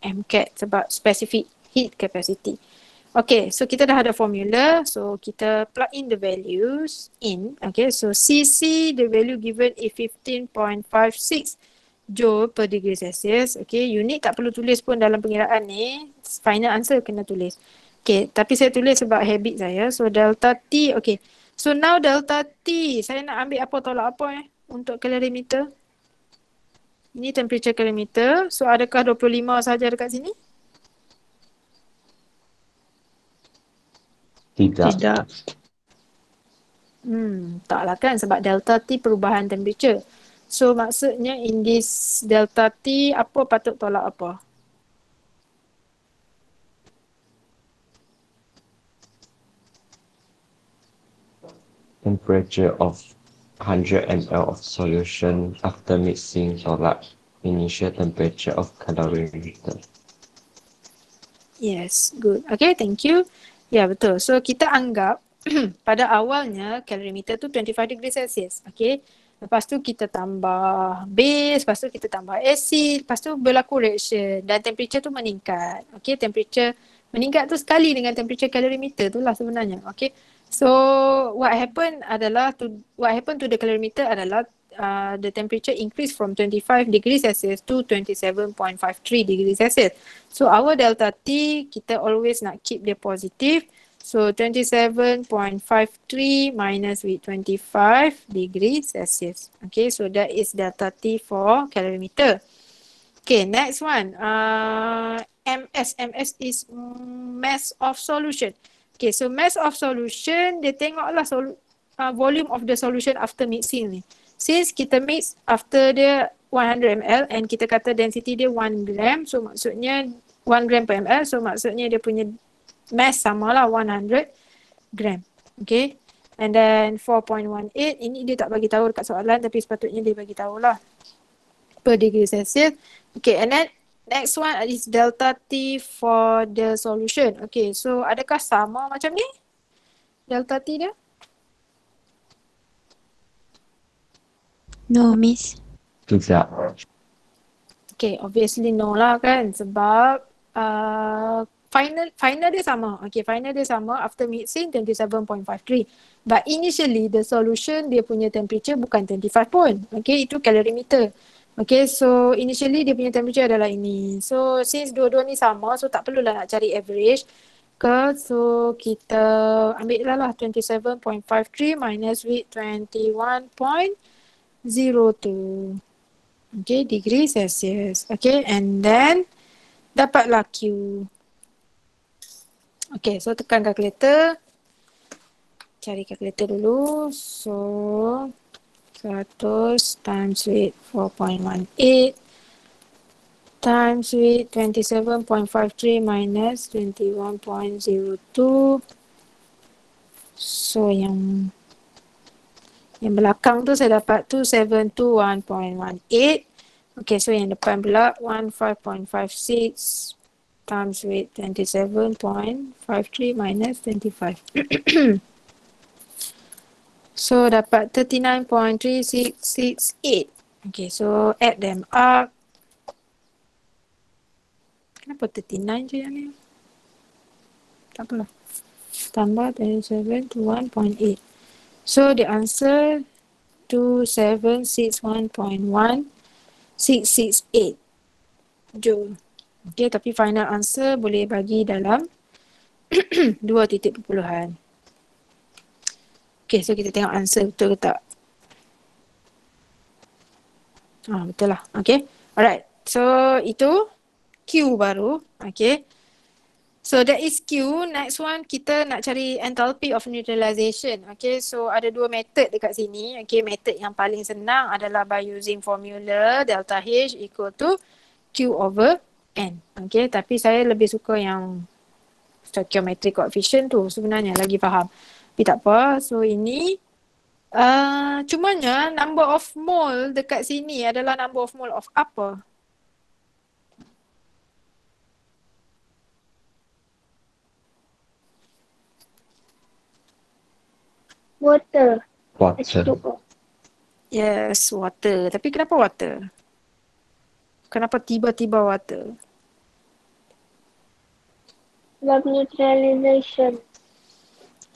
MCAT sebab specific heat capacity. Okay, so kita dah ada formula. So kita plug in the values in. Okay, so CC, the value given is 15.56 joule per degree Celsius. Okay, unit tak perlu tulis pun dalam pengiraan ni. Final answer kena tulis. Okay, tapi saya tulis sebab habit saya. So delta T, okay. So now delta T, saya nak ambil apa tolak apa untuk calorimeter? Ini temperature calorimeter. So adakah 25 saja dekat sini? Tidak. Taklah kan sebab delta T perubahan temperature. So maksudnya in this delta T apa patut tolak apa? Temperature of 100 ml of solution after mixing tolak initial temperature of calorimeter. Yes, good. Okay, thank you. Ya, betul. So kita anggap pada awalnya calorimeter tu 25 degrees Celsius. Okay. Lepas tu kita tambah base, lepas tu kita tambah acid, lepas tu berlaku reaction dan temperature tu meningkat. Okay, temperature meningkat tu sekali dengan temperature calorimeter tu lah sebenarnya. Okay. So what happened to the calorimeter adalah the temperature increased from 25 degrees Celsius to 27.53 degrees Celsius. So our delta T kita always nak keep dia positive. So 27.53 minus with 25 degrees Celsius. Okay, so that is delta T for calorimeter. Okay, next one. MS is mass of solution. Okay, so mass of solution, dia tengoklah volume of the solution after mixing ni. Since kita mix after dia 100 ml and kita kata density dia 1 gram, so maksudnya 1 gram per ml, so maksudnya dia punya mass samalah 100 gram. Okay. And then 4.18, ini dia tak bagi tahu dekat soalan tapi sepatutnya dia bagi tahulah per degree Celsius. Okay, and then next one is delta T for the solution. Okay, so adakah sama macam ni? Delta T dia? No, Miss. Tidak. Okay, obviously no lah kan sebab final dia sama. Okay, final dia sama after mixing 27.53. But initially the solution dia punya temperature bukan 25 pun. Okay, itu calorimeter. Okay, so initially dia punya temperature adalah ini. So since dua-dua ni sama, so tak perlulah nak cari average. So kita ambil lah 27.53 minus with 21.02. Okay, degree Celsius. Okay, and then dapatlah Q. Okay, so tekan calculator. Cari calculator dulu. So 100 times with 4.18 times with 27.53 minus 21.02. So yang belakang tu saya dapat 2721.18. Okay, so yang depan pula 15.56 times with 27.53 minus 25. So dapat 39.3668. Okay, so add them up. Kenapa 39 je yang ni? Tak apalah. Tambah 27 to 1.8. So the answer 2761.1668 joule. Okay, tapi final answer boleh bagi dalam 2 titik perpuluhan. Okay, so kita tengok answer betul ke tak. Betul lah. Okay, alright. So itu Q baru. Okay. So that is Q. Next one kita nak cari enthalpy of neutralization. Okay, so ada dua method dekat sini. Okay, method yang paling senang adalah by using formula delta H equal to Q over N. Okay, tapi saya lebih suka yang stoichiometric coefficient tu sebenarnya lagi faham. Tapi tak apa. So ini cumanya number of mole dekat sini adalah number of mole of apa? Water. Water. H2O. Yes, water. Tapi kenapa water? Kenapa tiba-tiba water? Sebab neutralization.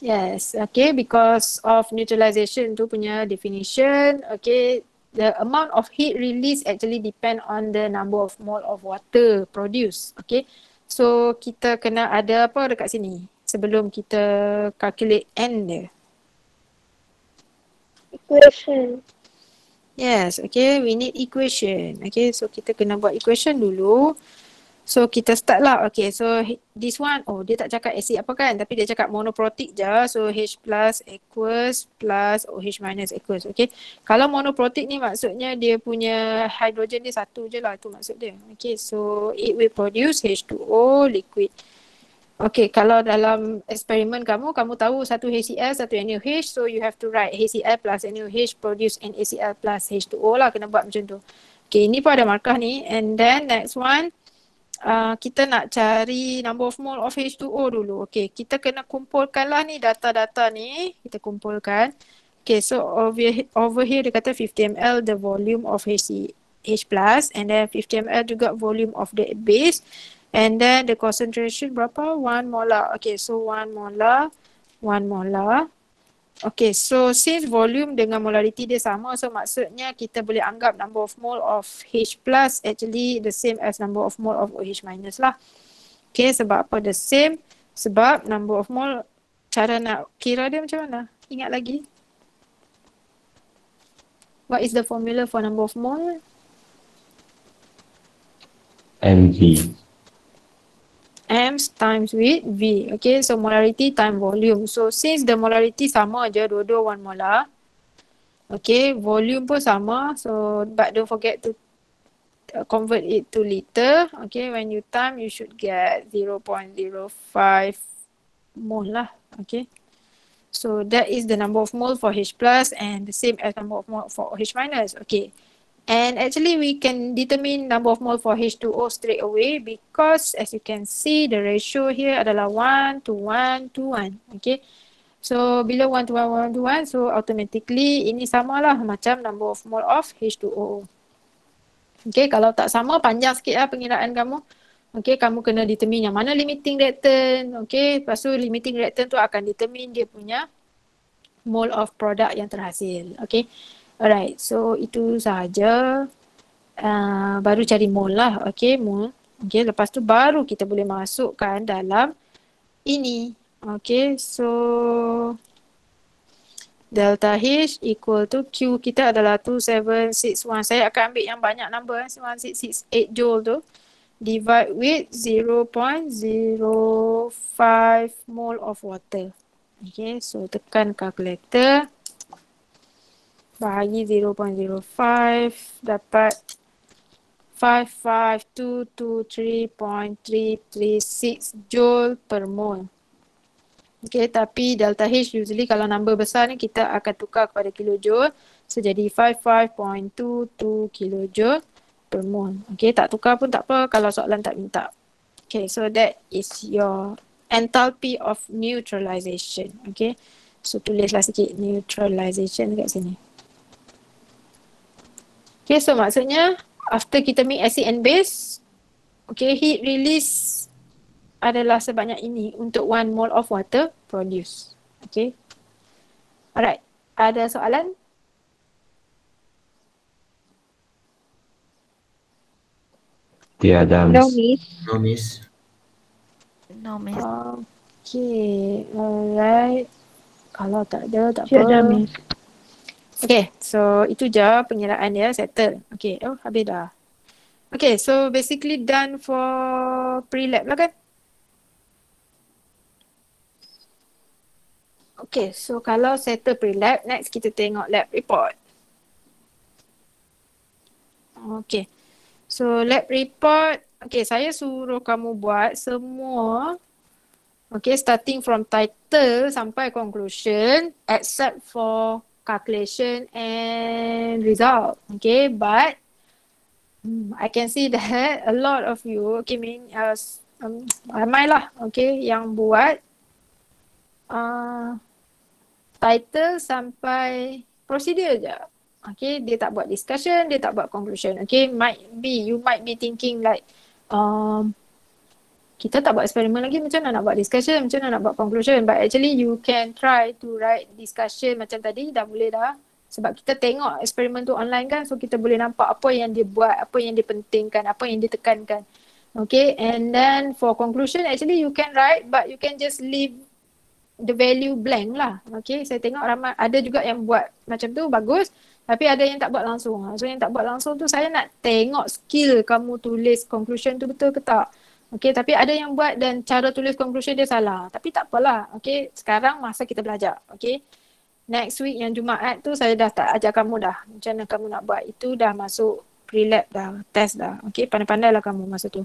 Yes, okay, because of neutralization tu punya definition, okay, the amount of heat release actually depend on the number of mole of water produced, okay. So kita kena ada apa dekat sini sebelum kita calculate N dia. Equation. Yes, okay, we need equation. Okay, so kita kena buat equation dulu. So kita start lah. Okay, so this one, oh dia tak cakap acid apa kan, tapi dia cakap monoprotic je. So H plus aqueous plus OH minus aqueous. Okay, kalau monoprotic ni maksudnya dia punya hidrogen dia satu je lah, tu maksud dia. Okay, so it will produce H2O liquid. Okay, kalau dalam eksperimen kamu tahu satu HCl, satu NaOH, so you have to write HCl plus NaOH produce NaCl plus H2O lah, kena buat macam tu. Okay, ini pun ada markah ni. And then next one, kita nak cari number of mole of H2O dulu. Okay, kita kena kumpulkan lah ni data-data ni. Kita kumpulkan. Okay, so over here dia kata 50 ml the volume of H plus and then 50 ml juga volume of the base. And then the concentration berapa? 1 molar. Okay, so 1 molar. Okay, so since volume dengan molarity dia sama, so maksudnya kita boleh anggap number of mole of H plus actually the same as number of mole of OH minus lah. Okay, sebab apa the same? Sebab number of mole, cara nak kira dia macam mana? Ingat lagi? What is the formula for number of mole? MV. M times with V. Okay, so molarity time volume. So since the molarity sama je, dua-dua 1 molar. Okay, volume pun sama. So but don't forget to convert it to liter. Okay, when you time, you should get 0.05 mole lah. Okay, so that is the number of mole for H plus and the same as number of mole for OH minus. Okay. And actually we can determine number of mole for H2O straight away because as you can see the ratio here adalah 1 to 1 to 1. Okay. So bila 1 to 1, 1 to 1, so automatically ini samalah macam number of mole of H2O. Okay, kalau tak sama panjang sikit lah pengiraan kamu. Okay, kamu kena determine yang mana limiting reactant. Okay, lepas tu limiting reactant tu akan determine dia punya mole of product yang terhasil. Okay. Alright, so itu sahaja. Baru cari mole lah. Okay, mole. Okay, lepas tu baru kita boleh masukkan dalam ini. Okay, so delta H equal to Q kita adalah 2761. Saya akan ambil yang banyak number, 1668 joule tu. Divide with 0.05 mole of water. Okay, so tekan calculator. Bahagi 0.05 dapat 55223.336 joule per mole. Okay, tapi delta H usually kalau number besar ni kita akan tukar kepada kilojoule. So jadi 55.22 kilojoule per mole. Okay, tak tukar pun tak apa kalau soalan tak minta. Okay, so that is your enthalpy of neutralization. Okay, so tulislah sikit neutralization kat sini. Okay, so maksudnya after kita mix acid and base, okay, heat release adalah sebanyak ini untuk 1 mole of water produce. Okay. Alright, ada soalan? Tiada, No, Miss. miss. No, miss. No, miss. Okay, alright. Kalau tak ada, tak Tiada, apa. miss. Okay, so itu je pengiraan dia settle. Okay, oh habis dah. Okay, so basically done for pre-lab lah kan? Okay, so kalau settle pre-lab, next kita tengok lab report. Okay, so lab report, okay saya suruh kamu buat semua, okay, starting from title sampai conclusion except for calculation and result. Okay, but I can see that a lot of you, okay, ramai lah, okay, yang buat title sampai procedure je. Okay, dia tak buat discussion, dia tak buat conclusion. Okay, you might be thinking like, kita tak buat eksperimen lagi, macam mana nak buat discussion, macam mana nak buat conclusion. But actually you can try to write discussion macam tadi, dah boleh dah. Sebab kita tengok eksperimen tu online kan, so kita boleh nampak apa yang dia buat, apa yang dia pentingkan, apa yang dia tekankan. Okay, and then for conclusion actually you can write but you can just leave the value blank lah. Okay, saya tengok ramai, ada juga yang buat macam tu, bagus. Tapi ada yang tak buat langsung. So yang tak buat langsung tu saya nak tengok skill kamu tulis conclusion tu betul ke tak. Okay, tapi ada yang buat dan cara tulis conclusion dia salah. Tapi tak apalah. Okay, sekarang masa kita belajar. Okay. Next week yang Jumaat tu saya dah tak ajar kamu dah. Macam mana kamu nak buat. Itu dah masuk pre-lab dah, test dah. Okay, pandai-pandai lah kamu masa tu.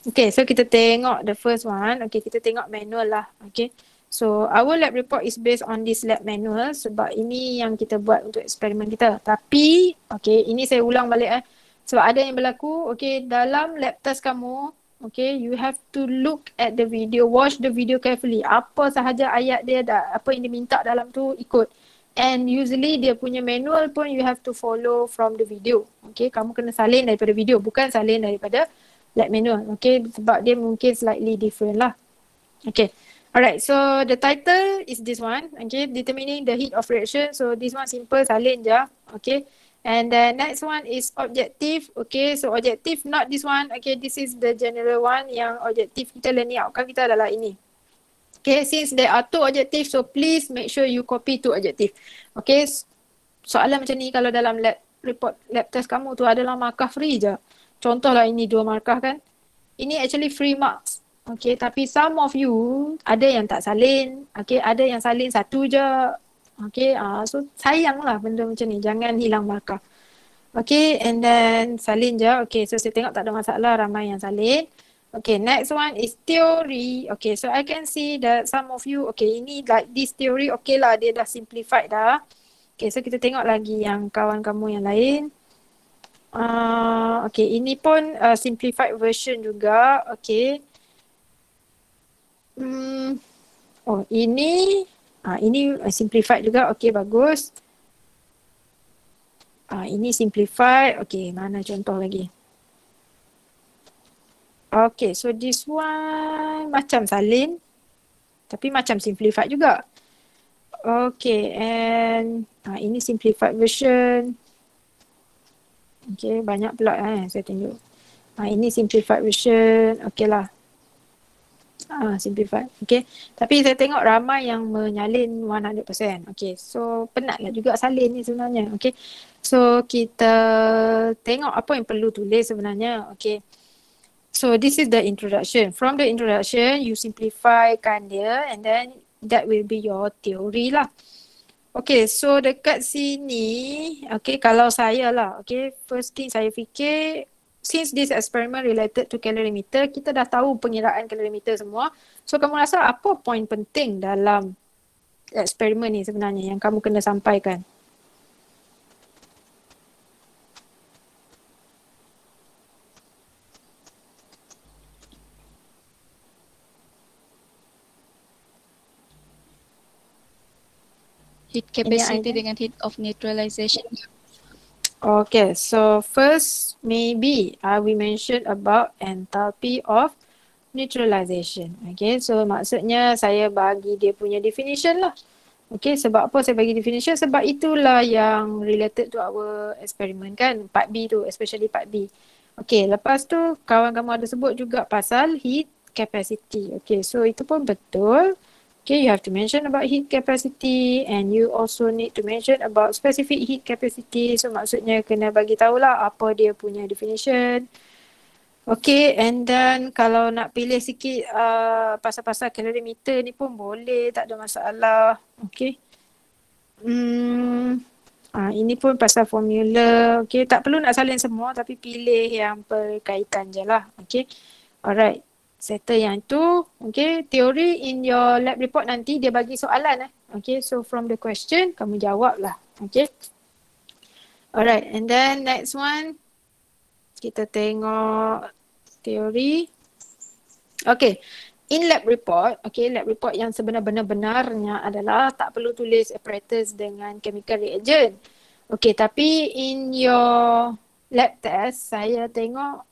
Okay, so kita tengok the first one. Okay, kita tengok manual lah. Okay. So, our lab report is based on this lab manual sebab ini yang kita buat untuk eksperimen kita. Tapi, okay, ini saya ulang balik sebab ada yang berlaku, okay, dalam lab test kamu, okay, you have to look at the video, watch the video carefully. Apa sahaja ayat dia dah, apa yang dia minta dalam tu ikut. And usually dia punya manual pun you have to follow from the video. Okay, kamu kena salin daripada video, bukan salin daripada lab manual. Okay, sebab dia mungkin slightly different lah. Okay. Alright, so the title is this one, okay, determining the heat of reaction. So this one simple, salin je, okay. And the next one is objective, okay. So objective, not this one, okay, this is the general one. Yang objective kita learning outcome kita adalah ini. Okay, since there are 2 objective, so please make sure you copy 2 objective. Okay, soalan macam ni kalau dalam lab report, lab test kamu tu adalah markah free je. Contohlah ini 2 markah kan. Ini actually free marks. Okay, tapi some of you ada yang tak salin, okay, ada yang salin 1 je. Okay, so sayanglah benda macam ni, jangan hilang markah. Okay, and then salin je. Okay, so saya tengok tak ada masalah, ramai yang salin. Okay, next one is theory. Okay, so I can see that some of you, okay, ini like this theory, okay lah, dia dah simplified dah. Okay, so kita tengok lagi yang kawan kamu yang lain. Okay, ini pun simplified version juga. Okay. Oh, ini simplified juga. Okay, bagus. Ini simplified. Okay, mana contoh lagi? Okay, so this one macam salin tapi macam simplified juga. Okay, and ini simplified version. Okay, banyak pula saya tunjuk. Ini simplified version. Okay lah. Simplified. Okay. Tapi saya tengok ramai yang menyalin 100%. Okay. So penatlah juga salin ni sebenarnya. Okay. So kita tengok apa yang perlu tulis sebenarnya. Okay. So this is the introduction. From the introduction, you simplifykan dia and then that will be your theory lah. Okay. So dekat sini, okay, kalau saya lah, okay, first thing saya fikir, since this experiment related to calorimeter, kita dah tahu pengiraan calorimeter semua. So kamu rasa apa poin penting dalam eksperimen ni sebenarnya yang kamu kena sampaikan? Heat capacity dengan heat of neutralization. Okay, so first maybe we mentioned about enthalpy of neutralization. Okay, so maksudnya saya bagi dia punya definition lah. Okay, sebab apa saya bagi definition? Sebab itulah yang related to our experiment kan, part B tu, especially part B. Okay, lepas tu kawan kamu ada sebut juga pasal heat capacity. Okay, so itu pun betul. Okay, you have to mention about heat capacity and you also need to mention about specific heat capacity. So maksudnya kena bagi tahulah apa dia punya definition. Okay, and then kalau nak pilih sikit pasal-pasal calorimeter ni pun boleh, tak ada masalah. Okay. Ini pun pasal formula. Okay, tak perlu nak salin semua tapi pilih yang berkaitan je lah. Okay, alright. Settle yang tu. Okay, teori in your lab report nanti dia bagi soalan. Okay, so from the question, kamu jawab lah. Okay. Alright, and then next one. Kita tengok teori. Okay, in lab report, okay, lab report yang sebenar-benarnya adalah tak perlu tulis apparatus dengan chemical reagent. Okay, tapi in your lab test, saya tengok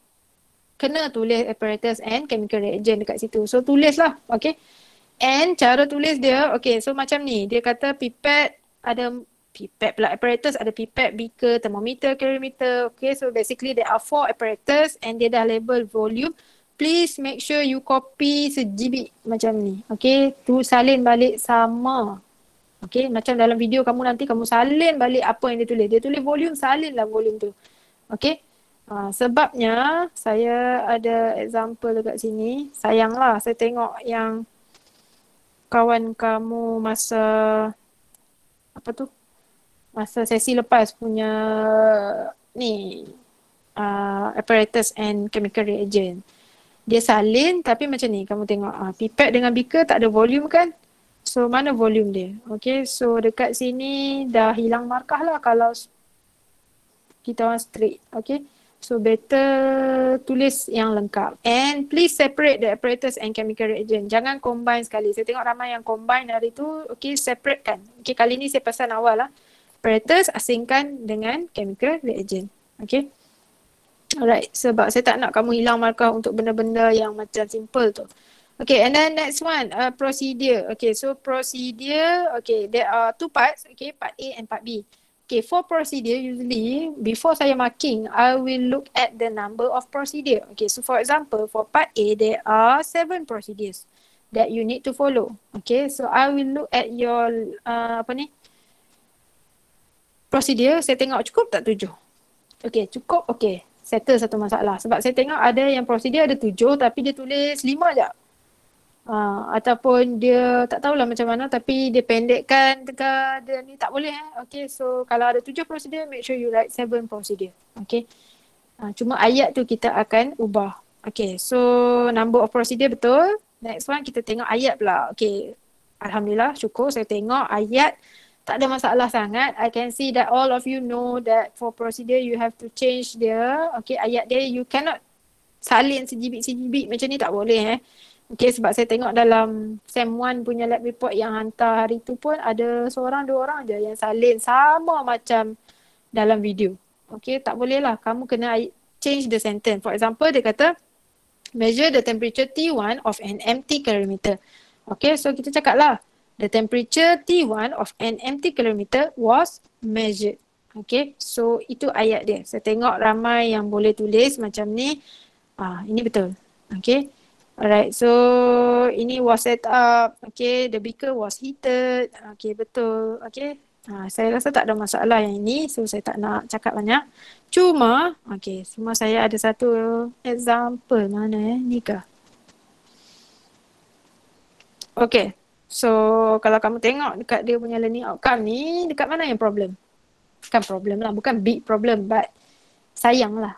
kena tulis apparatus and chemical reagent dekat situ. So tulislah, okay. And cara tulis dia, okay, so macam ni. Dia kata pipette, ada pipette pula apparatus, ada pipette, beaker, thermometer, calorimeter. Okay, so basically there are 4 apparatus and dia dah label volume. Please make sure you copy sejibit macam ni. Okay, tu salin balik sama. Okay, macam dalam video kamu nanti kamu salin balik apa yang dia tulis. Dia tulis volume, salin lah volume tu. Okay. Sebabnya saya ada example dekat sini. Sayanglah saya tengok yang kawan kamu masa apa tu? Masa sesi lepas punya ni apparatus and chemical reagent. Dia salin tapi macam ni kamu tengok pipette dengan beaker tak ada volume kan? So mana volume dia? Okay, so dekat sini dah hilang markah lah kalau kita orang straight. Okay, so better tulis yang lengkap. And please separate the apparatus and chemical reagent. Jangan combine sekali. Saya tengok ramai yang combine hari tu. Okay, separate kan. Okay, kali ni saya pesan awal lah. Apparatus asingkan dengan chemical reagent. Okay. Alright, sebab saya tak nak kamu hilang markah untuk benda-benda yang macam simple tu. Okay, and then next one, procedure. Okay, so procedure, okay, there are two parts, okay, part A and part B. Okay, for procedure, usually, before saya marking, I will look at the number of procedure. Okay, so for example, for part A, there are 7 procedures that you need to follow. Okay, so I will look at your, procedure, saya tengok cukup tak 7? Okay, cukup, okay. Settle satu masalah. Sebab saya tengok ada yang prosedur ada 7 tapi dia tulis 5 je. Ataupun dia tak tahulah macam mana tapi dia pendekkan dia ni tak boleh. Okay, so kalau ada 7 prosedur, make sure you write 7 prosedur. Okay. Cuma ayat tu kita akan ubah. Okay, so number of procedure betul. Next one kita tengok ayat pula. Okay, Alhamdulillah, syukur saya tengok ayat tak ada masalah sangat. I can see that all of you know that for procedure you have to change dia. Okay, ayat dia you cannot salin sejibit-sejibit macam ni tak boleh Okay, sebab saya tengok dalam SEM 1 punya lab report yang hantar hari tu pun ada seorang dua orang je yang salin sama macam dalam video. Okay, tak boleh lah. Kamu kena change the sentence. For example, dia kata measure the temperature T1 of an empty calorimeter. Okay, so kita cakap lah. The temperature T1 of an empty calorimeter was measured. Okay, so itu ayat dia. Saya tengok ramai yang boleh tulis macam ni. Ini betul. Okay. Alright, so ini was set up. Okay, the beaker was heated. Okay, betul. Okay. Saya rasa tak ada masalah yang ini. So saya tak nak cakap banyak. Cuma, okay, cuma saya ada satu example. Mana ni kah? Okay. So, kalau kamu tengok dekat dia punya learning outcome ni, dekat mana yang problem? Bukan problem lah, bukan big problem, but sayang lah.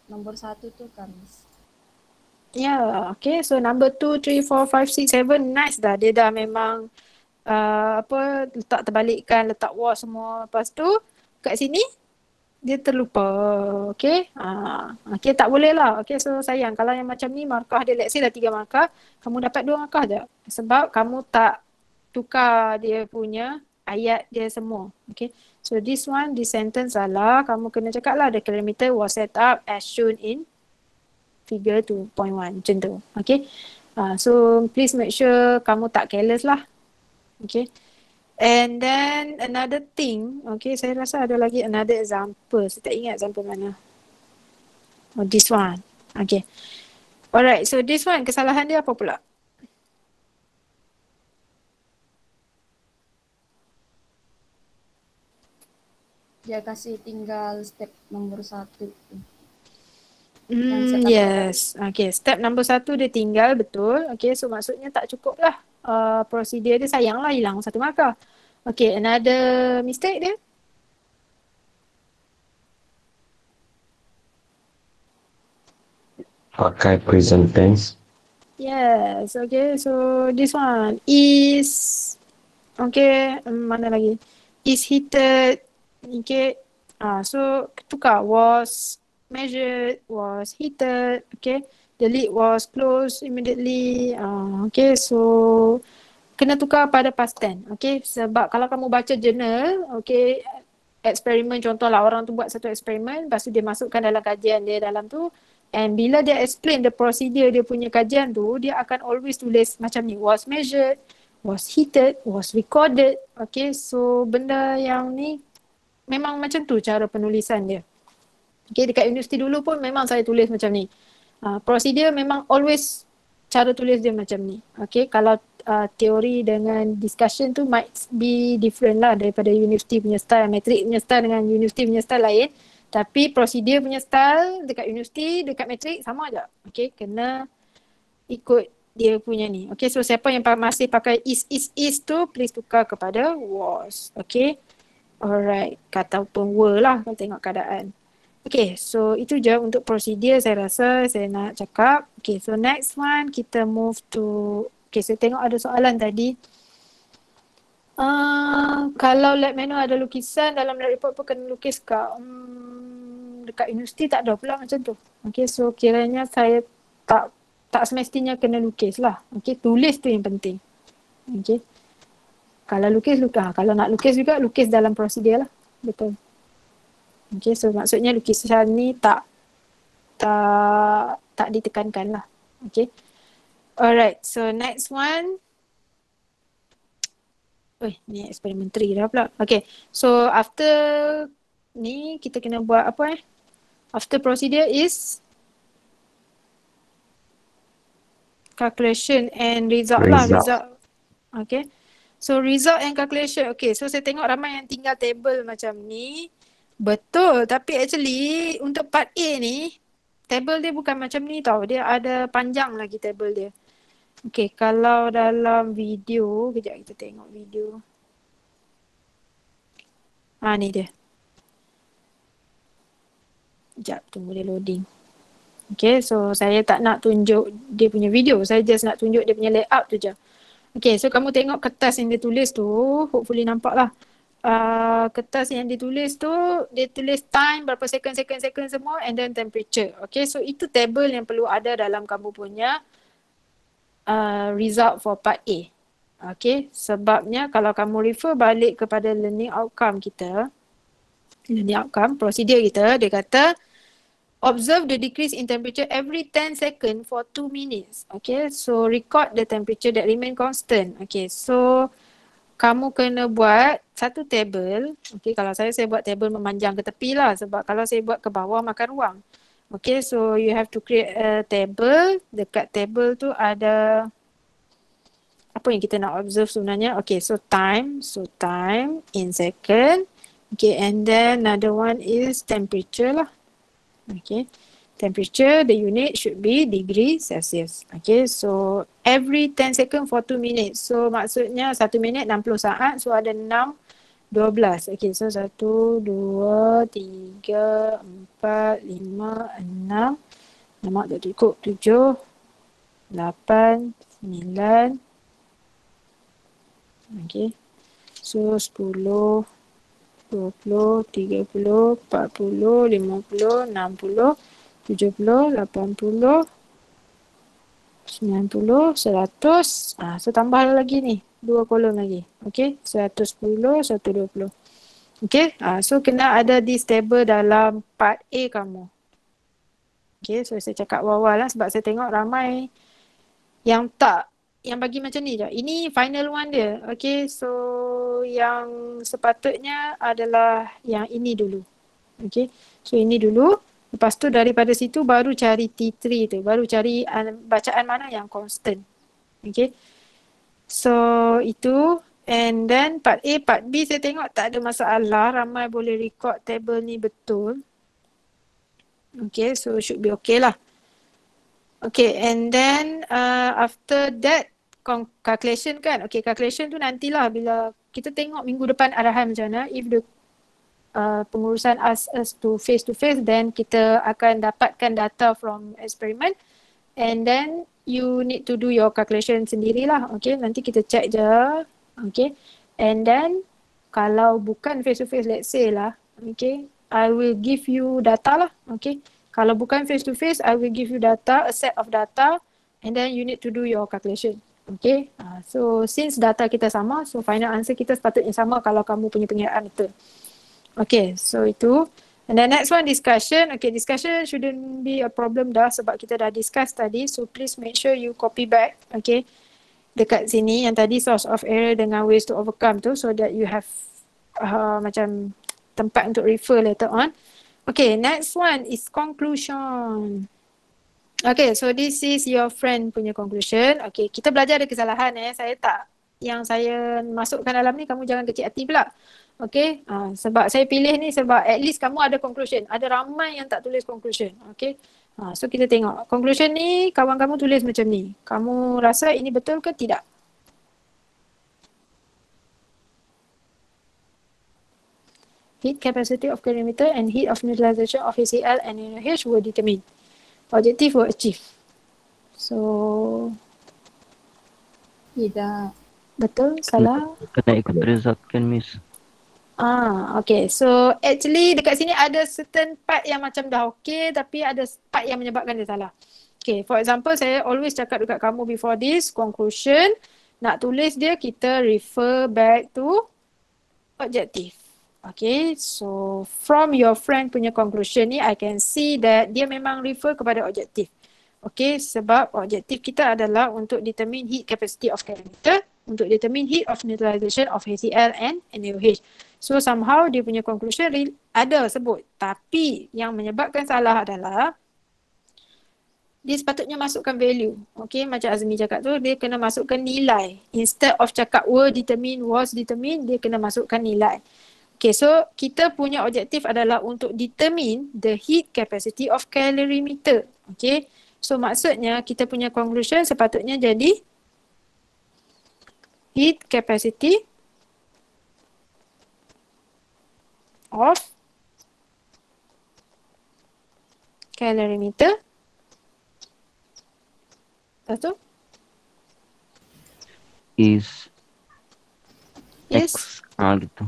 Nombor 1 tu Kamis. Yeah, okay. So, number 2, 3, 4, 5, 6, 7, nice dah. Dia dah memang letak terbalikkan, letak wash semua. Lepas tu, kat sini, dia terlupa. Okay. Okay, tak boleh lah. Okay, so sayang. Kalau yang macam ni, markah dia let's say dah 3 markah, kamu dapat 2 markah je. Sebab kamu tak tukar dia punya ayat dia semua. Okay. So this one, this sentence salah. Kamu kena cakap lah, the calorimeter was set up as shown in figure 2.1. Macam tu. Okay. So please make sure kamu tak careless lah. Okay. And then another thing, okay, saya rasa ada lagi another example. Saya tak ingat example mana. Oh, this one. Okay. Alright, so this one, kesalahan dia apa pula? Dia kasih tinggal step nombor 1 tu. Yes. Okay, step number 1 dia tinggal, betul. Okay, so maksudnya tak cukup lah. Prosedur dia sayang lah hilang 1 markah. Okay, another mistake dia. Pakai present tense. Yes, okay, so this one is, okay, mana lagi? Is heated, okay. So tukar was measured, was heated, okay. The lid was closed immediately. Okay, so kena tukar pada past tense. Okay, sebab kalau kamu baca journal, okay, eksperimen contohlah orang tu buat satu eksperimen, lepas tu dia masukkan dalam kajian dia dalam tu, and bila dia explain the procedure dia punya kajian tu, dia akan always tulis macam ni, was measured, was heated, was recorded. Okay, so benda yang ni memang macam tu cara penulisan dia. Okay, dekat universiti dulu pun memang saya tulis macam ni. Prosedur memang always cara tulis dia macam ni. Okay, kalau teori dengan discussion tu might be different lah daripada universiti punya style. Matrik punya style dengan universiti punya style lain. Tapi prosedur punya style dekat universiti, dekat matrik sama je. Okay, kena ikut dia punya ni. Okay, so siapa yang masih pakai is tu, please tukar kepada was. Okay, alright. Ataupun were lah kalau tengok keadaan. Okay, so itu je untuk prosedur saya rasa saya nak cakap. Okay, so next one kita move to, okay, saya tengok ada soalan tadi. Kalau lab manual ada lukisan dalam lab report pun kena lukis dekat universiti tak ada pula macam tu. Okay, so kiranya saya tak semestinya kena lukis lah. Okay, tulis tu yang penting. Okay. Kalau lukis, kalau nak lukis juga lukis dalam prosedur lah. Betul. Okay, so maksudnya lukisan ni tak ditekankan lah. Okay. Alright, so next one. Ni experimentary dah pula. Okay, so after ni kita kena buat apa After procedure is calculation and result lah. Result. Okay. So result and calculation. Okay, so saya tengok ramai yang tinggal table macam ni. Betul, tapi actually untuk part A ni table dia bukan macam ni tau. Dia ada panjang lagi table dia. Okay, kalau dalam video, kejap kita tengok video. Ni dia. Kejap, tunggu dia loading. Okay, so saya tak nak tunjuk dia punya video. Saya just nak tunjuk dia punya layout tu je. Okay, so kamu tengok kertas yang dia tulis tu. Hopefully nampak lah. Kertas yang ditulis tu, dia tulis time, berapa second semua and then temperature. Okay, so itu table yang perlu ada dalam kamu punya result for part A. Okay, sebabnya kalau kamu refer balik kepada learning outcome kita, prosedur kita, dia kata observe the decrease in temperature every 10 second for 2 minutes. Okay, so record the temperature that remain constant. Okay, so kamu kena buat satu table. Okay, kalau saya buat table memanjang ke tepi lah. Sebab kalau saya buat ke bawah makan ruang. Okay, so you have to create a table. Dekat table tu ada apa yang kita nak observe sebenarnya. Okay, so time. So time in second. Okay, and then another one is temperature lah. Okay, temperature, the unit should be degree Celsius. Okay, so every 10 second for 2 minutes. So maksudnya 1 minit 60 saat. So ada 6, 12. Okay, so 1, 2, 3, 4, 5, 6. Nampak tak cukup? 7, 8, 9. Okay, so 10, 20, 30, 40, 50, 60, 70, 80, 90, 100. So tambah lagi ni. 2 kolom lagi. Okay. 110, 120. Okay. So kena ada this table dalam part A kamu. Okay. So saya cakap awal lah sebab saya tengok ramai yang bagi macam ni je. Ini final one dia. Okay. So yang sepatutnya adalah yang ini dulu. Okay. So ini dulu. Lepas tu daripada situ baru cari T3 tu. Baru cari bacaan mana yang constant. Okay. So itu. And then part A, part B saya tengok tak ada masalah. Ramai boleh record table ni betul. Okay. So should be okay lah. Okay. And then after that calculation kan. Okay. Calculation tu nantilah bila kita tengok minggu depan arahan macam mana. If the pengurusan ask us to face, then kita akan dapatkan data from experiment and then you need to do your calculation sendirilah. Okay, nanti kita check je. Okay, and then kalau bukan face to face, let's say lah, okay, I will give you data lah. Okay, kalau bukan face to face, I will give you data, a set of data and then you need to do your calculation. Okay, so since data kita sama, so final answer kita sepatutnya sama kalau kamu punya pengiraan betul. Okay, so itu. And then next one, discussion. Okay, discussion shouldn't be a problem dah sebab kita dah discuss tadi. So please make sure you copy back, okay, dekat sini yang tadi source of error dengan ways to overcome tu so that you have macam tempat untuk refer later on. Okay, next one is conclusion. Okay, so this is your friend punya conclusion. Okay, kita belajar ada kesalahan Saya tak, yang saya masukkan dalam ni kamu jangan kecil hati pula. Okay, sebab saya pilih ni sebab at least kamu ada conclusion. Ada ramai yang tak tulis conclusion. Okay, so kita tengok. Conclusion ni kawan kamu tulis macam ni. Kamu rasa ini betul ke tidak? Heat capacity of calorimeter and heat of neutralization of HCl and NaOH were determined. Objective were achieved. So, Tidak. betul? Salah? Kena ikut result kan, Miss? Okay. So, actually dekat sini ada certain part yang macam dah okay tapi ada part yang menyebabkan dia salah. Okay, for example, saya always cakap dekat kamu before this, conclusion, nak tulis dia, kita refer back to objective. Okay, so from your friend punya conclusion ni, I can see that dia memang refer kepada objektif. Okay, sebab objektif kita adalah untuk determine heat capacity of calorimeter, untuk determine heat of neutralization of HCl and NaOH. So somehow dia punya conclusion ada sebut. Tapi yang menyebabkan salah adalah dia sepatutnya masukkan value. Okay, macam Azmi cakap tu, dia kena masukkan nilai. Instead of cakap were determined, was determined, dia kena masukkan nilai. Okay, so kita punya objektif adalah untuk determine the heat capacity of calorimeter. Okay, so maksudnya kita punya conclusion sepatutnya jadi heat capacity of calorimeter. Lepas tu? Is Is X. Gitu.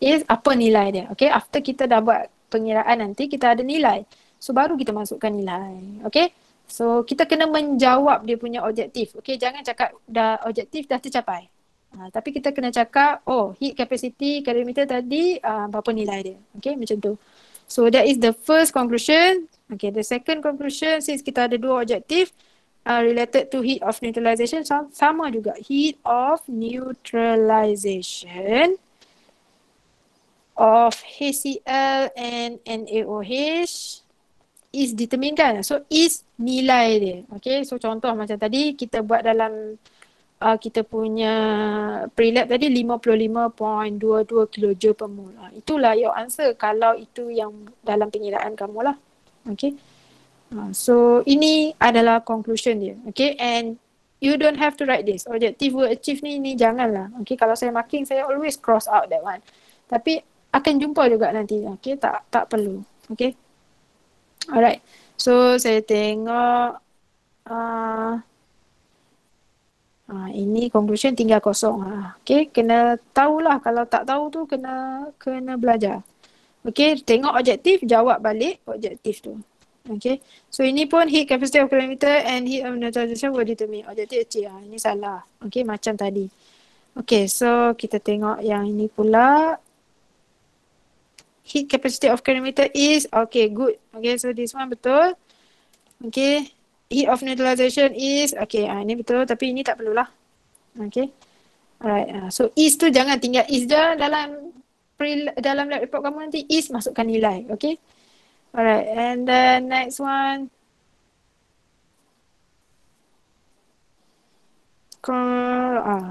Is apa nilai dia. Okay, after kita dah buat pengiraan nanti, kita ada nilai. So, baru kita masukkan nilai. Okay, so kita kena menjawab dia punya objektif. Okay, jangan cakap dah objektif dah tercapai. Tapi kita kena cakap, oh, heat capacity calorimeter tadi berapa nilai dia. Okay, macam tu. So, that is the first conclusion. Okay, the second conclusion, since kita ada dua objektif, related to heat of neutralization, sama juga. Heat of neutralization of HCl and NaOH is determined kan. So is nilai dia. Okay, so contoh macam tadi kita buat dalam kita punya pre-lab tadi 55.22 kJ per mol. Itulah your answer kalau itu yang dalam pengiraan kamu lah. Okay. So ini adalah conclusion dia. Okay, and you don't have to write this. Objective were achieved ni janganlah. Okay, kalau saya marking saya always cross out that one. Tapi akan jumpa juga nanti. Okay, tak perlu. Okay. Alright. So saya tengok ini conclusion tinggal kosong. Okay, kena tahulah. Kalau tak tahu tu kena belajar. Okay, tengok objektif, jawab balik objektif tu. Okay, so ini pun heat capacity of calorimeter and heat of neutralization were determined. Objektif achieve. Ini salah. Okay, macam tadi. Okay, so kita tengok yang ini pula. Heat capacity of calorimeter is, okay, good. Okay, so this one betul. Okay, heat of neutralization is, okay, ini betul tapi ini tak perlulah. Okay, alright. So is tu jangan tinggal is je dalam lab report kamu nanti is masukkan nilai. Okay, alright, and then next one.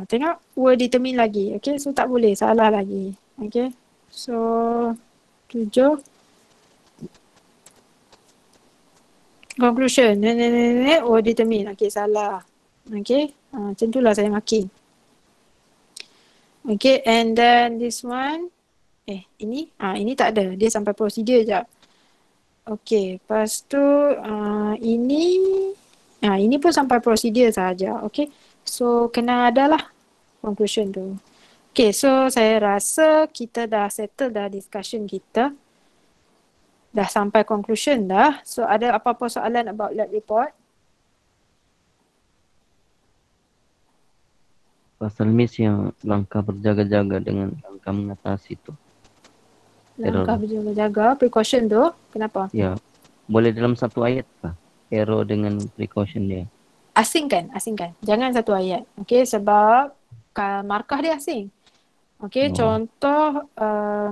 Tengok were determined lagi. Okay, so tak boleh, salah lagi. Okay, so 7. Conclusion. Were determined. Okay, salah. Okay, macam itulah saya marking. Okay, and then this one. Ini tak ada. Dia sampai prosedur je. Okay, lepas tu ini pun sampai prosedur saja. Okay, so kena ada lah conclusion tu. Okay, so saya rasa kita dah settle dah discussion kita. Dah sampai conclusion dah. So ada apa-apa soalan about lab report? Pasal Miss yang langkah berjaga-jaga dengan langkah mengatasi itu. Langkah berjaga-jaga, precaution tu, kenapa? Ya, boleh dalam satu ayat kah? Error dengan precaution dia. Asingkan. Jangan satu ayat. Okay, sebab markah dia asing. Okay, contoh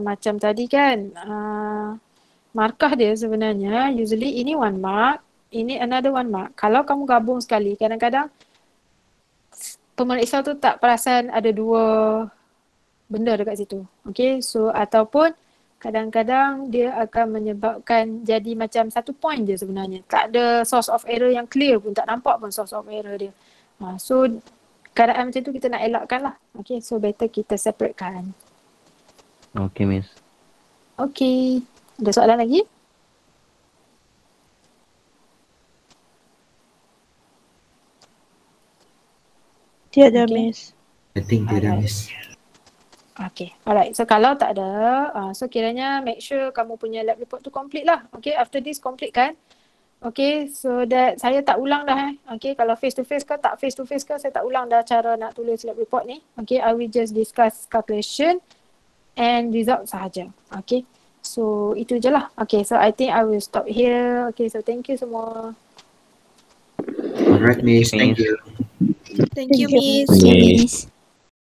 macam tadi kan, markah dia sebenarnya usually ini 1 mark. ini another one mark. Kalau kamu gabung sekali, kadang-kadang pemeriksa tu tak perasan ada dua benda dekat situ. Okay, so ataupun kadang-kadang dia akan menyebabkan jadi macam satu point je sebenarnya. Tak ada source of error yang clear pun, tak nampak pun source of error dia. So keadaan macam tu kita nak elakkan lah. Okay, so better kita separatekan. Okay, Miss. Okay, ada soalan lagi? Tiada, Okay. Miss. I think tidak, Miss. Okay, alright. So kalau tak ada, so kiranya make sure kamu punya lab report tu complete lah. Okay, after this complete kan? Okay, so that saya tak ulang dah Okay, kalau face to face ke tak face to face ke, saya tak ulang dah cara nak tulis lab report ni. Okay, I will just discuss calculation and result sahaja. Okay, so itu je lah. Okay, so I think I will stop here. Okay, so thank you semua. Alright, Miss. Thank you. Thank you, Miss. Miss.